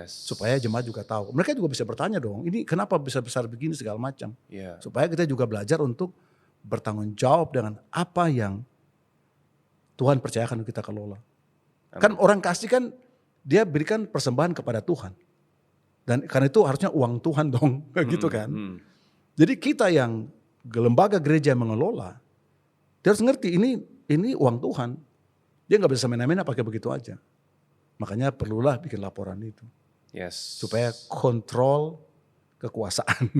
Supaya jemaat juga tahu. Mereka juga bisa bertanya dong, ini kenapa besar-besar begini segala macam. Supaya kita juga belajar untuk bertanggung jawab dengan apa yang Tuhan percayakan untuk kita kelola. Kan orang kasih kan dia berikan persembahan kepada Tuhan. Dan karena itu harusnya uang Tuhan dong, gitu kan. Jadi kita yang lembaga gereja yang mengelola, dia harus ngerti ini uang Tuhan. Dia gak bisa semena-mena pakai begitu aja. Makanya perlulah bikin laporan itu. Supaya kontrol kekuasaan.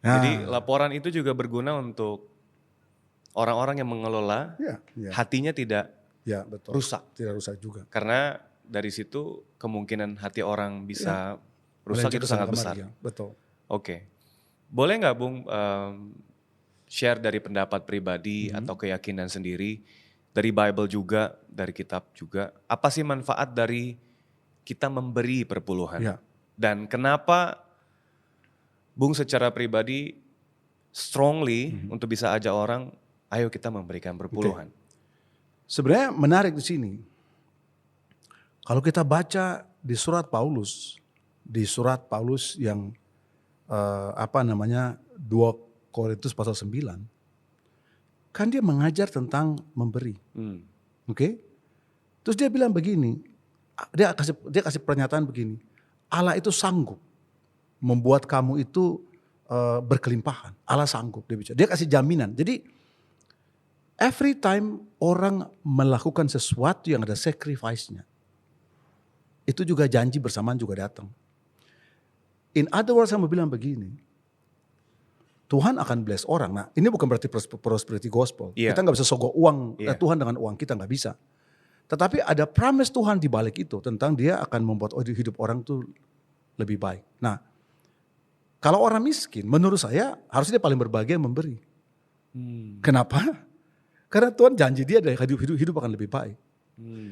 Jadi laporan itu juga berguna untuk orang-orang yang mengelola, hatinya tidak rusak. Tidak rusak juga. Karena dari situ kemungkinan hati orang bisa rusak itu sangat besar. Betul. Oke. Boleh gak Bung share dari pendapat pribadi atau keyakinan sendiri, dari Bible juga, dari kitab juga, apa sih manfaat dari kita memberi perpuluhan? Dan kenapa Bung secara pribadi strongly untuk bisa ajak orang, ayo kita memberikan perpuluhan? Sebenarnya menarik di sini. Kalau kita baca di surat Paulus yang 2 Korintus pasal 9, kan dia mengajar tentang memberi. Oke? Terus dia bilang begini, dia kasih pernyataan begini, Allah itu sanggup membuat kamu itu berkelimpahan. Allah sanggup, dia bicara. Dia kasih jaminan. Jadi every time orang melakukan sesuatu yang ada sacrifice-nya, itu juga janji bersamaan juga datang. In other words, saya mau bilang begini, Tuhan akan bless orang. Nah, ini bukan berarti prosperity gospel. Kita gak bisa sogok uang Tuhan dengan uang kita, gak bisa. Tetapi ada promise Tuhan di balik itu tentang dia akan membuat hidup orang tuh lebih baik. Nah, kalau orang miskin, menurut saya harusnya dia paling berbahagia memberi. Kenapa? Karena Tuhan janji dia hidup akan lebih baik.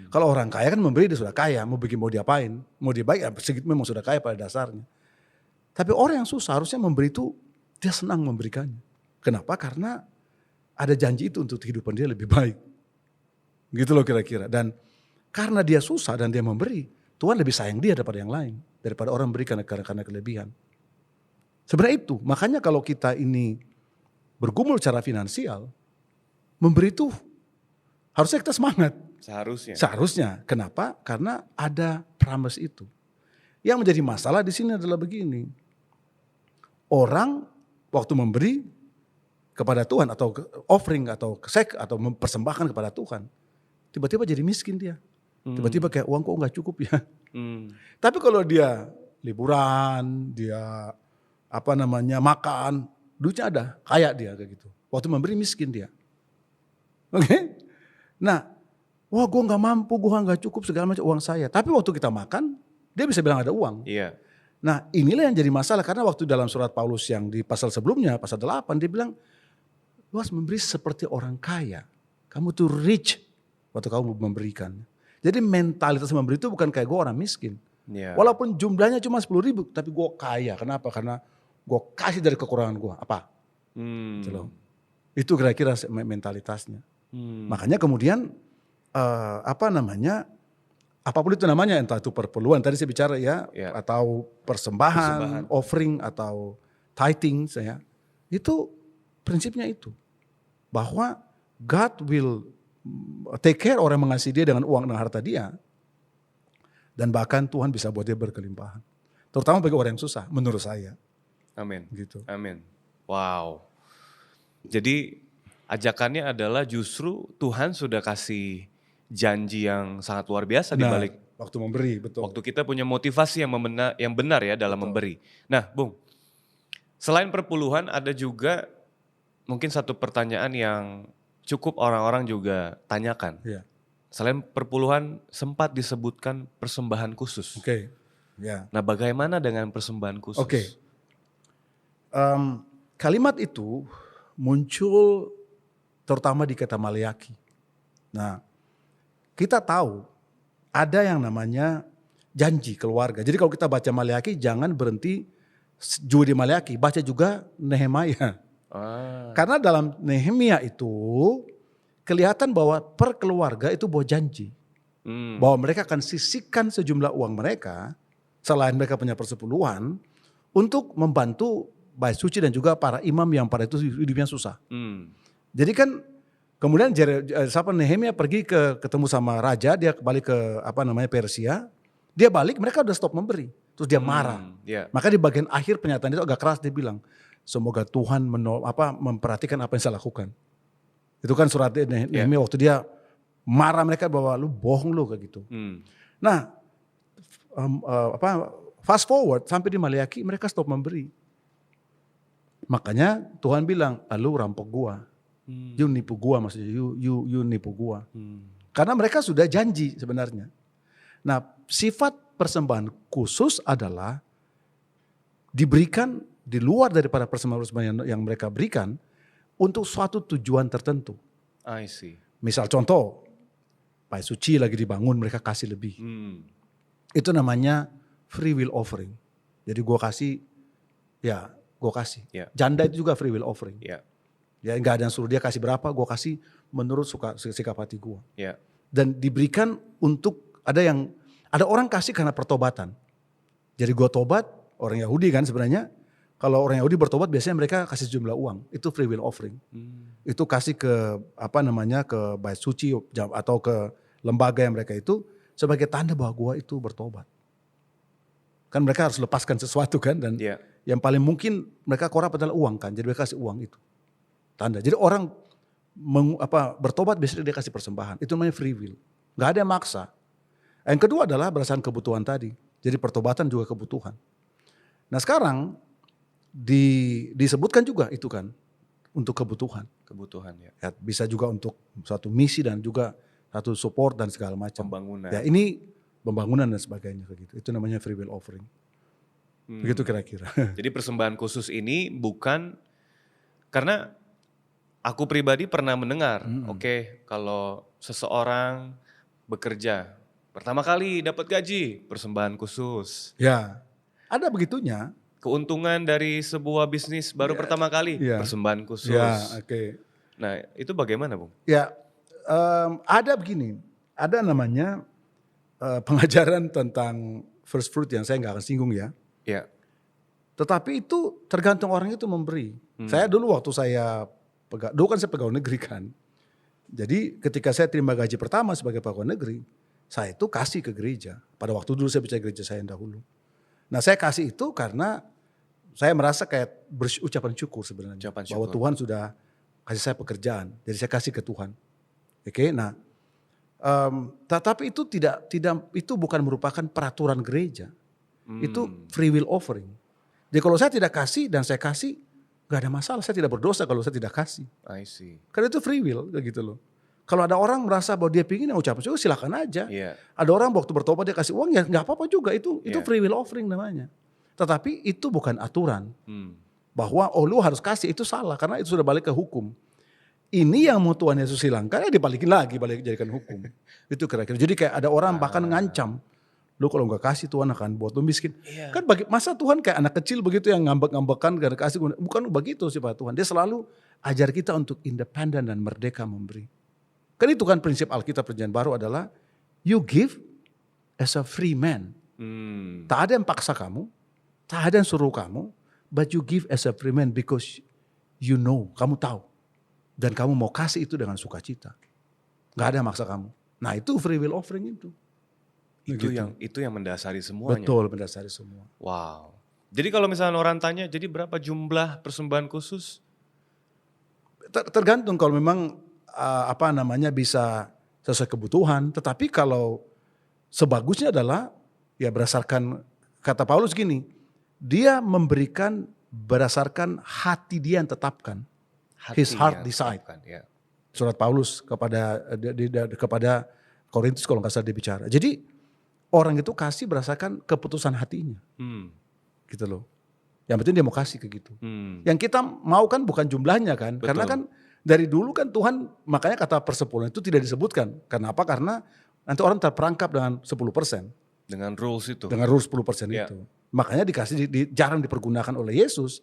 Kalau orang kaya kan memberi, dia sudah kaya, mau diapain, mau dia baik, segitu memang sudah kaya pada dasarnya. Tapi orang yang susah harusnya memberi itu dia senang memberikannya. Kenapa? Karena ada janji itu untuk kehidupan dia lebih baik. Gitu loh kira-kira. Dan karena dia susah dan dia memberi, Tuhan lebih sayang dia daripada yang lain, daripada orang memberi karena kelebihan. Sebenarnya itu, makanya kalau kita ini bergumul secara finansial, memberi itu harusnya kita semangat. Seharusnya. Kenapa? Karena ada promise itu. Yang menjadi masalah di sini adalah begini. Orang waktu memberi kepada Tuhan atau offering atau mempersembahkan kepada Tuhan, tiba-tiba jadi miskin dia. Tiba-tiba kayak uang kok gak cukup ya. Tapi kalau dia liburan, dia makan, duitnya ada, kaya dia kayak gitu. Waktu memberi miskin dia. Oke? Nah, wah gue gak mampu, gue gak cukup segala macam uang saya. Tapi waktu kita makan, dia bisa bilang ada uang. Nah inilah yang jadi masalah, karena waktu dalam surat Paulus yang di pasal sebelumnya, pasal 8, dia bilang, lu harus memberi seperti orang kaya. Kamu tuh rich waktu kamu memberikan. Jadi mentalitas memberi itu bukan kayak gue orang miskin. Walaupun jumlahnya cuma 10.000, tapi gue kaya. Kenapa? Karena gue kasih dari kekurangan gue. Apa? Itu kira-kira mentalitasnya. Makanya kemudian apapun itu namanya, entah itu perpuluhan tadi saya bicara atau persembahan, offering atau tithing, itu prinsipnya itu, bahwa God will take care orang yang mengasihi dia dengan uang dan harta dia, dan bahkan Tuhan bisa buat dia berkelimpahan, terutama bagi orang yang susah, menurut saya. Amin. Gitu. Amin. Wow. Jadi ajakannya adalah justru Tuhan sudah kasih janji yang sangat luar biasa di Nah, balik waktu memberi, betul. waktu kita punya motivasi yang benar ya dalam memberi. Nah, Bung, selain perpuluhan ada juga mungkin satu pertanyaan yang cukup orang-orang juga tanyakan. Ya. Selain perpuluhan sempat disebutkan persembahan khusus. Oke. Ya. Nah, bagaimana dengan persembahan khusus? Oke. Kalimat itu muncul terutama di kata Maleakhi. Nah, kita tahu ada yang namanya janji keluarga. Jadi kalau kita baca Maleakhi jangan berhenti juga di Maleakhi, baca juga Nehemia. Karena dalam Nehemia itu kelihatan bahwa per keluarga itu bawa janji. Bahwa mereka akan sisihkan sejumlah uang mereka selain mereka punya persepuluhan untuk membantu bait suci dan juga para imam yang pada itu hidupnya susah. Jadi kan kemudian Nehemia pergi ketemu sama raja, dia balik ke Persia. Dia balik, mereka udah stop memberi. Terus dia marah. Maka di bagian akhir pernyataan itu agak keras, dia bilang, semoga Tuhan memperhatikan apa yang saya lakukan. Itu kan surat Nehemia waktu dia marah mereka bahwa lu bohong lu kayak gitu. Nah, fast forward sampai di Maleakhi mereka stop memberi. Makanya Tuhan bilang, lu rampok gua. You nipu gua maksudnya, you nipu gua. Karena mereka sudah janji sebenarnya. Nah, sifat persembahan khusus adalah diberikan di luar daripada persembahan yang mereka berikan untuk suatu tujuan tertentu. I see. Misal contoh, bait suci lagi dibangun mereka kasih lebih. Itu namanya free will offering. Jadi gua kasih, ya gue kasih. Janda itu juga free will offering. Ya nggak ada yang suruh dia kasih berapa, gue kasih menurut sikap hati gue. Dan diberikan untuk ada orang kasih karena pertobatan. Jadi gue tobat, orang Yahudi kan sebenarnya. Kalau orang Yahudi bertobat biasanya mereka kasih jumlah uang. Itu free will offering. Itu kasih ke ke bait suci atau ke lembaga yang mereka itu sebagai tanda bahwa gue itu bertobat. Kan mereka harus lepaskan sesuatu kan, dan yang paling mungkin mereka korap adalah uang kan, jadi mereka kasih uang itu. Tanda. Jadi orang bertobat biasanya dia kasih persembahan. Itu namanya free will. Gak ada yang maksa. Yang kedua adalah berdasarkan kebutuhan tadi. Jadi pertobatan juga kebutuhan. Nah sekarang disebutkan juga itu kan untuk kebutuhan. Ya, bisa juga untuk suatu misi dan juga satu support dan segala macam. Pembangunan. Ya ini pembangunan dan sebagainya kayak gitu. Itu namanya free will offering. Begitu kira-kira. Jadi persembahan khusus ini bukan karena aku pribadi pernah mendengar, kalau seseorang bekerja pertama kali dapat gaji, persembahan khusus. Ya, ada begitunya. Keuntungan dari sebuah bisnis baru pertama kali, persembahan khusus. Ya, Nah, itu bagaimana, Bung? Ya, ada begini, ada namanya pengajaran tentang first fruit yang saya nggak akan singgung ya. Tetapi itu tergantung orang itu memberi. Saya dulu waktu dulu kan saya pegawai negeri kan. Jadi ketika saya terima gaji pertama sebagai pegawai negeri, saya itu kasih ke gereja. Pada waktu dulu saya percaya gereja saya yang dahulu. Nah saya kasih itu karena saya merasa kayak berucapan syukur sebenarnya. Bahwa Tuhan sudah kasih saya pekerjaan. Jadi saya kasih ke Tuhan. Nah tetapi itu itu bukan merupakan peraturan gereja. Itu free will offering. Jadi kalau saya tidak kasih dan saya kasih, gak ada masalah. Saya tidak berdosa kalau saya tidak kasih. I see. Karena itu free will gitu loh. Kalau ada orang merasa bahwa dia pingin ucapan syukur, silakan aja. Ada orang waktu bertobat dia kasih uang, ya gak apa-apa juga. Itu free will offering namanya. Tetapi itu bukan aturan. Bahwa lu harus kasih, itu salah. Karena itu sudah balik ke hukum. Ini yang mau Tuhan Yesus hilangkan, ya dibalikin lagi, balik jadikan hukum. Itu kira-kira. Jadi kayak ada orang bahkan ngancam. Lu kalau gak kasih Tuhan akan buat lu miskin. Kan masa Tuhan kayak anak kecil begitu yang ngambek-ngambekan gak kasih. Bukan begitu sifat Tuhan. Dia selalu ajar kita untuk independen dan merdeka memberi. Kan itu kan prinsip Alkitab Perjanjian Baru adalah you give as a free man. Tak ada yang paksa kamu. Tak ada yang suruh kamu. But you give as a free man because you know, kamu tahu. Dan kamu mau kasih itu dengan sukacita. Gak ada yang maksa kamu. Nah itu free will offering itu. Itu yang mendasari semuanya. Betul, mendasari semua. Wow. Jadi kalau misalnya orang tanya, jadi berapa jumlah persembahan khusus? Tergantung kalau memang bisa sesuai kebutuhan. Tetapi kalau sebagusnya adalah ya berdasarkan kata Paulus gini, dia memberikan berdasarkan hati dia yang tetapkan. His heart decide. Ya. Surat Paulus kepada Korintus kalau nggak salah dia bicara. Jadi orang itu kasih berdasarkan keputusan hatinya. Gitu loh. Yang penting dia mau kasih ke gitu. Yang kita mau kan bukan jumlahnya kan. Betul. Karena kan dari dulu kan Tuhan, makanya kata persepuluhan itu tidak disebutkan. Kenapa? Karena nanti orang terperangkap dengan 10%. Dengan rules itu. Dengan rules 10% itu. Makanya dikasih jarang dipergunakan oleh Yesus.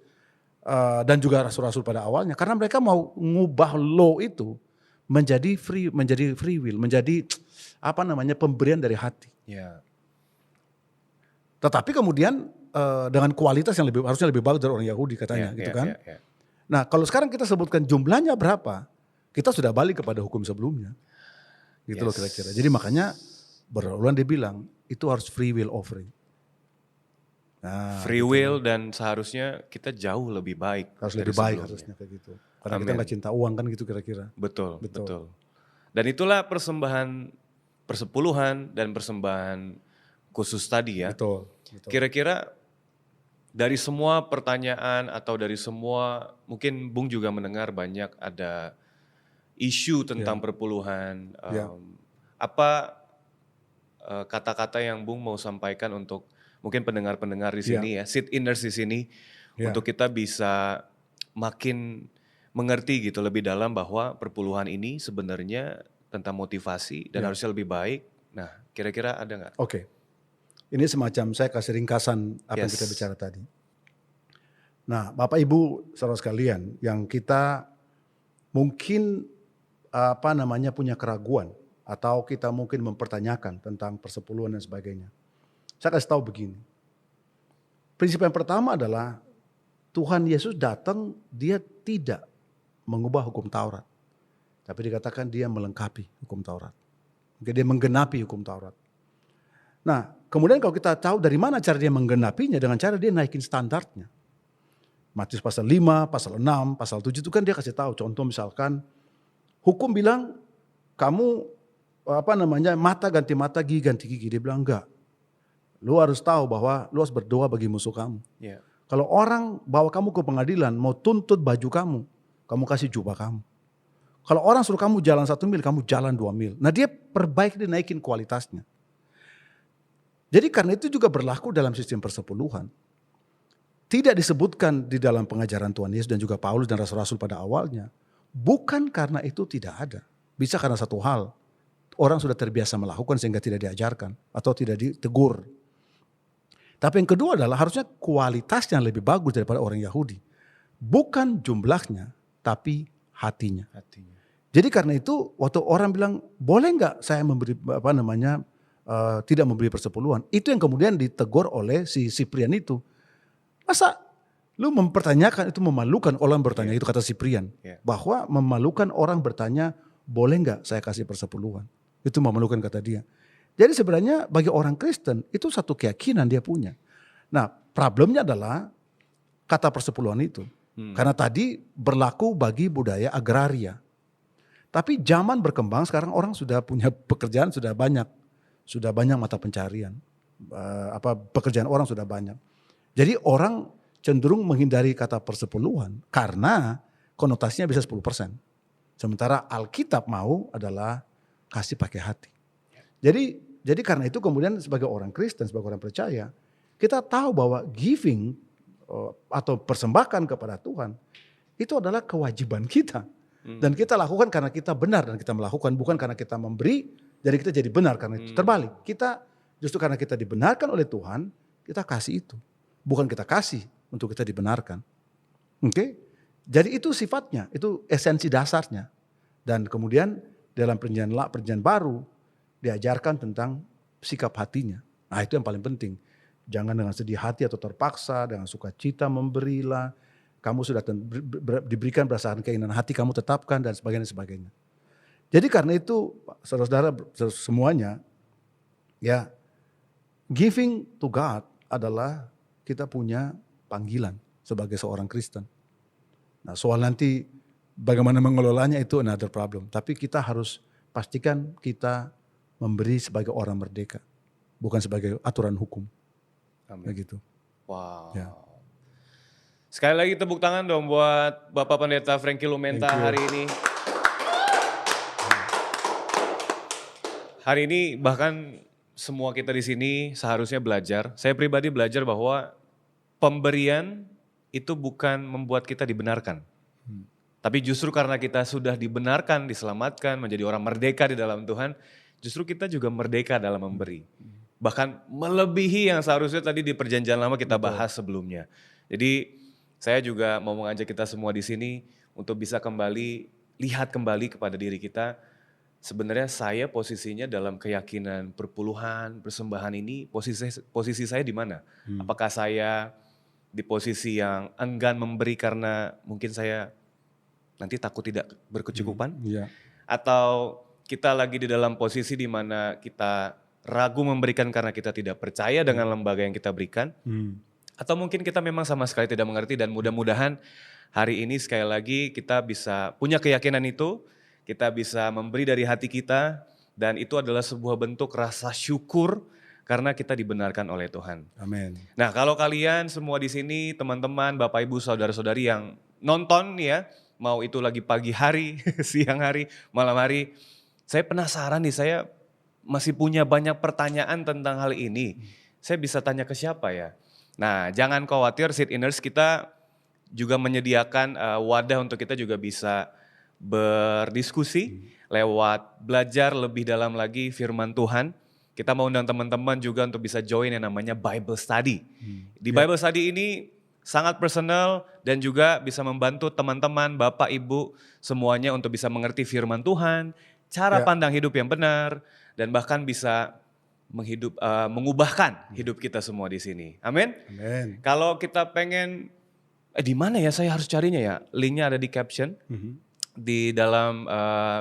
Dan juga rasul-rasul pada awalnya. Karena mereka mau ngubah law itu menjadi free will. Menjadi pemberian dari hati. Ya. Tetapi kemudian dengan kualitas yang harusnya lebih bagus dari orang Yahudi katanya gitu kan. Nah kalau sekarang kita sebutkan jumlahnya berapa, kita sudah balik kepada hukum sebelumnya. Gitu loh kira-kira. Jadi makanya berulang dia bilang itu harus free will offering. Nah, free will dan seharusnya kita jauh lebih baik. Harus lebih baik harusnya kayak gitu. Karena kita gak cinta uang kan gitu kira-kira. Betul. Dan itulah persembahan persepuluhan dan persembahan khusus tadi ya. Betul. Kira-kira dari semua pertanyaan atau dari semua, mungkin Bung juga mendengar banyak ada isu tentang perpuluhan. Apa kata-kata yang Bung mau sampaikan untuk mungkin pendengar-pendengar di sini ya, sit-inners di sini, untuk kita bisa makin mengerti gitu lebih dalam bahwa perpuluhan ini sebenarnya tentang motivasi dan harusnya lebih baik. Nah, kira-kira ada nggak? Oke. Ini semacam saya kasih ringkasan apa yang kita bicara tadi. Nah, Bapak Ibu saudara sekalian, yang kita mungkin punya keraguan atau kita mungkin mempertanyakan tentang persepuluhan dan sebagainya. Saya kasih tahu begini. Prinsip yang pertama adalah Tuhan Yesus datang, dia tidak mengubah hukum Taurat. Tapi dikatakan dia melengkapi hukum Taurat. Dia menggenapi hukum Taurat. Nah, kemudian kalau kita tahu dari mana cara dia menggenapinya, dengan cara dia naikin standarnya. Matius pasal 5, pasal 6, pasal 7 itu kan dia kasih tahu. Contoh misalkan, hukum bilang kamu mata ganti mata, gigi ganti gigi. Dia bilang enggak. Lu harus tahu bahwa lu harus berdoa bagi musuh kamu. Kalau orang bawa kamu ke pengadilan, mau tuntut baju kamu kasih jubah kamu. Kalau orang suruh kamu jalan 1 mil, kamu jalan 2 mil. Nah dia perbaiki, dia naikin kualitasnya. Jadi karena itu juga berlaku dalam sistem persepuluhan. Tidak disebutkan di dalam pengajaran Tuhan Yesus dan juga Paulus dan rasul-rasul pada awalnya. Bukan karena itu tidak ada. Bisa karena satu hal. Orang sudah terbiasa melakukan sehingga tidak diajarkan atau tidak ditegur. Tapi yang kedua adalah harusnya kualitasnya lebih bagus daripada orang Yahudi. Bukan jumlahnya, tapi hatinya. Jadi karena itu waktu orang bilang boleh nggak saya memberi tidak memberi persepuluhan, itu yang kemudian ditegur oleh si Siprian itu. Masa lu mempertanyakan, itu memalukan orang bertanya, itu kata Siprian. Bahwa memalukan orang bertanya boleh nggak saya kasih persepuluhan. Itu memalukan kata dia. Jadi sebenarnya bagi orang Kristen itu satu keyakinan dia punya. Nah problemnya adalah kata persepuluhan itu. Karena tadi berlaku bagi budaya agraria. Tapi zaman berkembang, sekarang orang sudah punya pekerjaan, sudah banyak mata pencarian. Pekerjaan orang sudah banyak. Jadi orang cenderung menghindari kata persepuluhan karena konotasinya bisa 10%. Sementara Alkitab mau adalah kasih pakai hati. Jadi karena itu kemudian sebagai orang Kristen, sebagai orang percaya, kita tahu bahwa giving atau persembahkan kepada Tuhan itu adalah kewajiban kita. Dan kita lakukan karena kita benar dan kita melakukan, bukan karena kita memberi jadi kita jadi benar. Karena itu terbalik, kita justru karena kita dibenarkan oleh Tuhan, kita kasih itu. Bukan kita kasih untuk kita dibenarkan. Oke? Jadi itu sifatnya, itu esensi dasarnya. Dan kemudian dalam perjanjian baru diajarkan tentang sikap hatinya. Nah itu yang paling penting. Jangan dengan sedih hati atau terpaksa, dengan sukacita memberilah. Kamu sudah diberikan berdasarkan keinginan hati kamu tetapkan dan sebagainya. Jadi karena itu saudara-saudara semuanya, ya giving to God adalah kita punya panggilan sebagai seorang Kristen. Nah soal nanti bagaimana mengelolanya itu another problem. Tapi kita harus pastikan kita memberi sebagai orang merdeka, bukan sebagai aturan hukum. Amin. Begitu. Wow. Ya. Sekali lagi tepuk tangan dong buat Bapak Pendeta Frankie Lumenta hari ini. Hari ini bahkan semua kita di sini seharusnya belajar. Saya pribadi belajar bahwa pemberian itu bukan membuat kita dibenarkan. Tapi justru karena kita sudah dibenarkan, diselamatkan, menjadi orang merdeka di dalam Tuhan, justru kita juga merdeka dalam memberi. Bahkan melebihi yang seharusnya tadi di perjanjian lama kita bahas sebelumnya. Jadi saya juga mau mengajak kita semua di sini untuk bisa kembali, lihat kembali kepada diri kita. Sebenarnya saya posisinya dalam keyakinan perpuluhan, persembahan ini, posisi saya di mana? Apakah saya di posisi yang enggan memberi karena mungkin saya nanti takut tidak berkecukupan? Iya. Atau kita lagi di dalam posisi di mana kita ragu memberikan karena kita tidak percaya dengan lembaga yang kita berikan? Atau mungkin kita memang sama sekali tidak mengerti, dan mudah-mudahan hari ini sekali lagi kita bisa punya keyakinan itu, kita bisa memberi dari hati kita, dan itu adalah sebuah bentuk rasa syukur karena kita dibenarkan oleh Tuhan. Amin. Nah, kalau kalian semua di sini, teman-teman, Bapak Ibu, saudara-saudari yang nonton ya, mau itu lagi pagi hari, siang hari, malam hari, saya penasaran nih, saya masih punya banyak pertanyaan tentang hal ini. Saya bisa tanya ke siapa ya? Nah, jangan khawatir, Sit Inners, kita juga menyediakan wadah untuk kita juga bisa berdiskusi lewat belajar lebih dalam lagi firman Tuhan. Kita mau undang teman-teman juga untuk bisa join yang namanya Bible Study. Di Bible Study ini sangat personal dan juga bisa membantu teman-teman, Bapak, Ibu, semuanya untuk bisa mengerti firman Tuhan, cara pandang hidup yang benar, dan bahkan bisa mengubahkan hidup kita semua di sini. Amin. Amin. Kalau kita pengen, di mana ya saya harus carinya ya? Linknya ada di caption, di dalam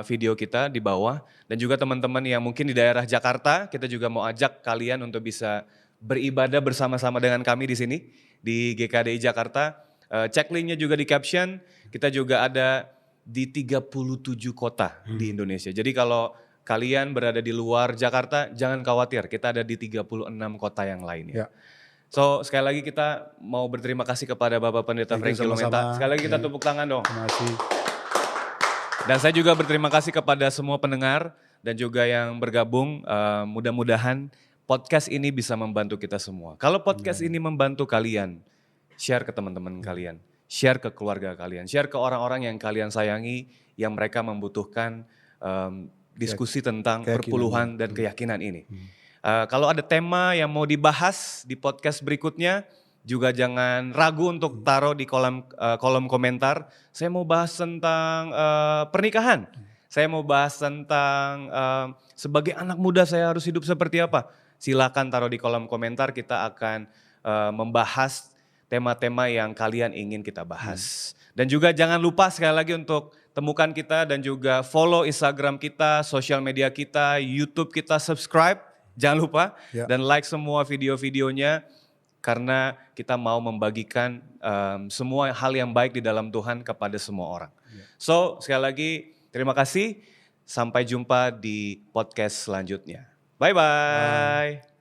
video kita di bawah. Dan juga teman-teman yang mungkin di daerah Jakarta, kita juga mau ajak kalian untuk bisa beribadah bersama-sama dengan kami di sini, di GKDI Jakarta. Cek linknya juga di caption, kita juga ada di 37 kota di Indonesia. Jadi kalau kalian berada di luar Jakarta, jangan khawatir, kita ada di 36 kota yang lainnya. So sekali lagi kita mau berterima kasih kepada Bapak Pendeta Frankie Lumenta. Sekali lagi kita tepuk tangan dong. Terima kasih. Dan saya juga berterima kasih kepada semua pendengar dan juga yang bergabung. Mudah-mudahan podcast ini bisa membantu kita semua. Kalau podcast ini membantu kalian, share ke teman-teman kalian, share ke keluarga kalian, share ke orang-orang yang kalian sayangi, yang mereka membutuhkan diskusi tentang perpuluhan dan keyakinan ini. Kalau ada tema yang mau dibahas di podcast berikutnya, juga jangan ragu untuk taruh di kolom komentar. Saya mau bahas tentang pernikahan. Saya mau bahas tentang sebagai anak muda saya harus hidup seperti apa. Silakan taruh di kolom komentar, kita akan membahas tema-tema yang kalian ingin kita bahas. Dan juga jangan lupa sekali lagi untuk temukan kita dan juga follow Instagram kita, sosial media kita, YouTube kita, subscribe. Jangan lupa dan like semua video-videonya karena kita mau membagikan semua hal yang baik di dalam Tuhan kepada semua orang. So sekali lagi terima kasih, sampai jumpa di podcast selanjutnya. Bye-bye.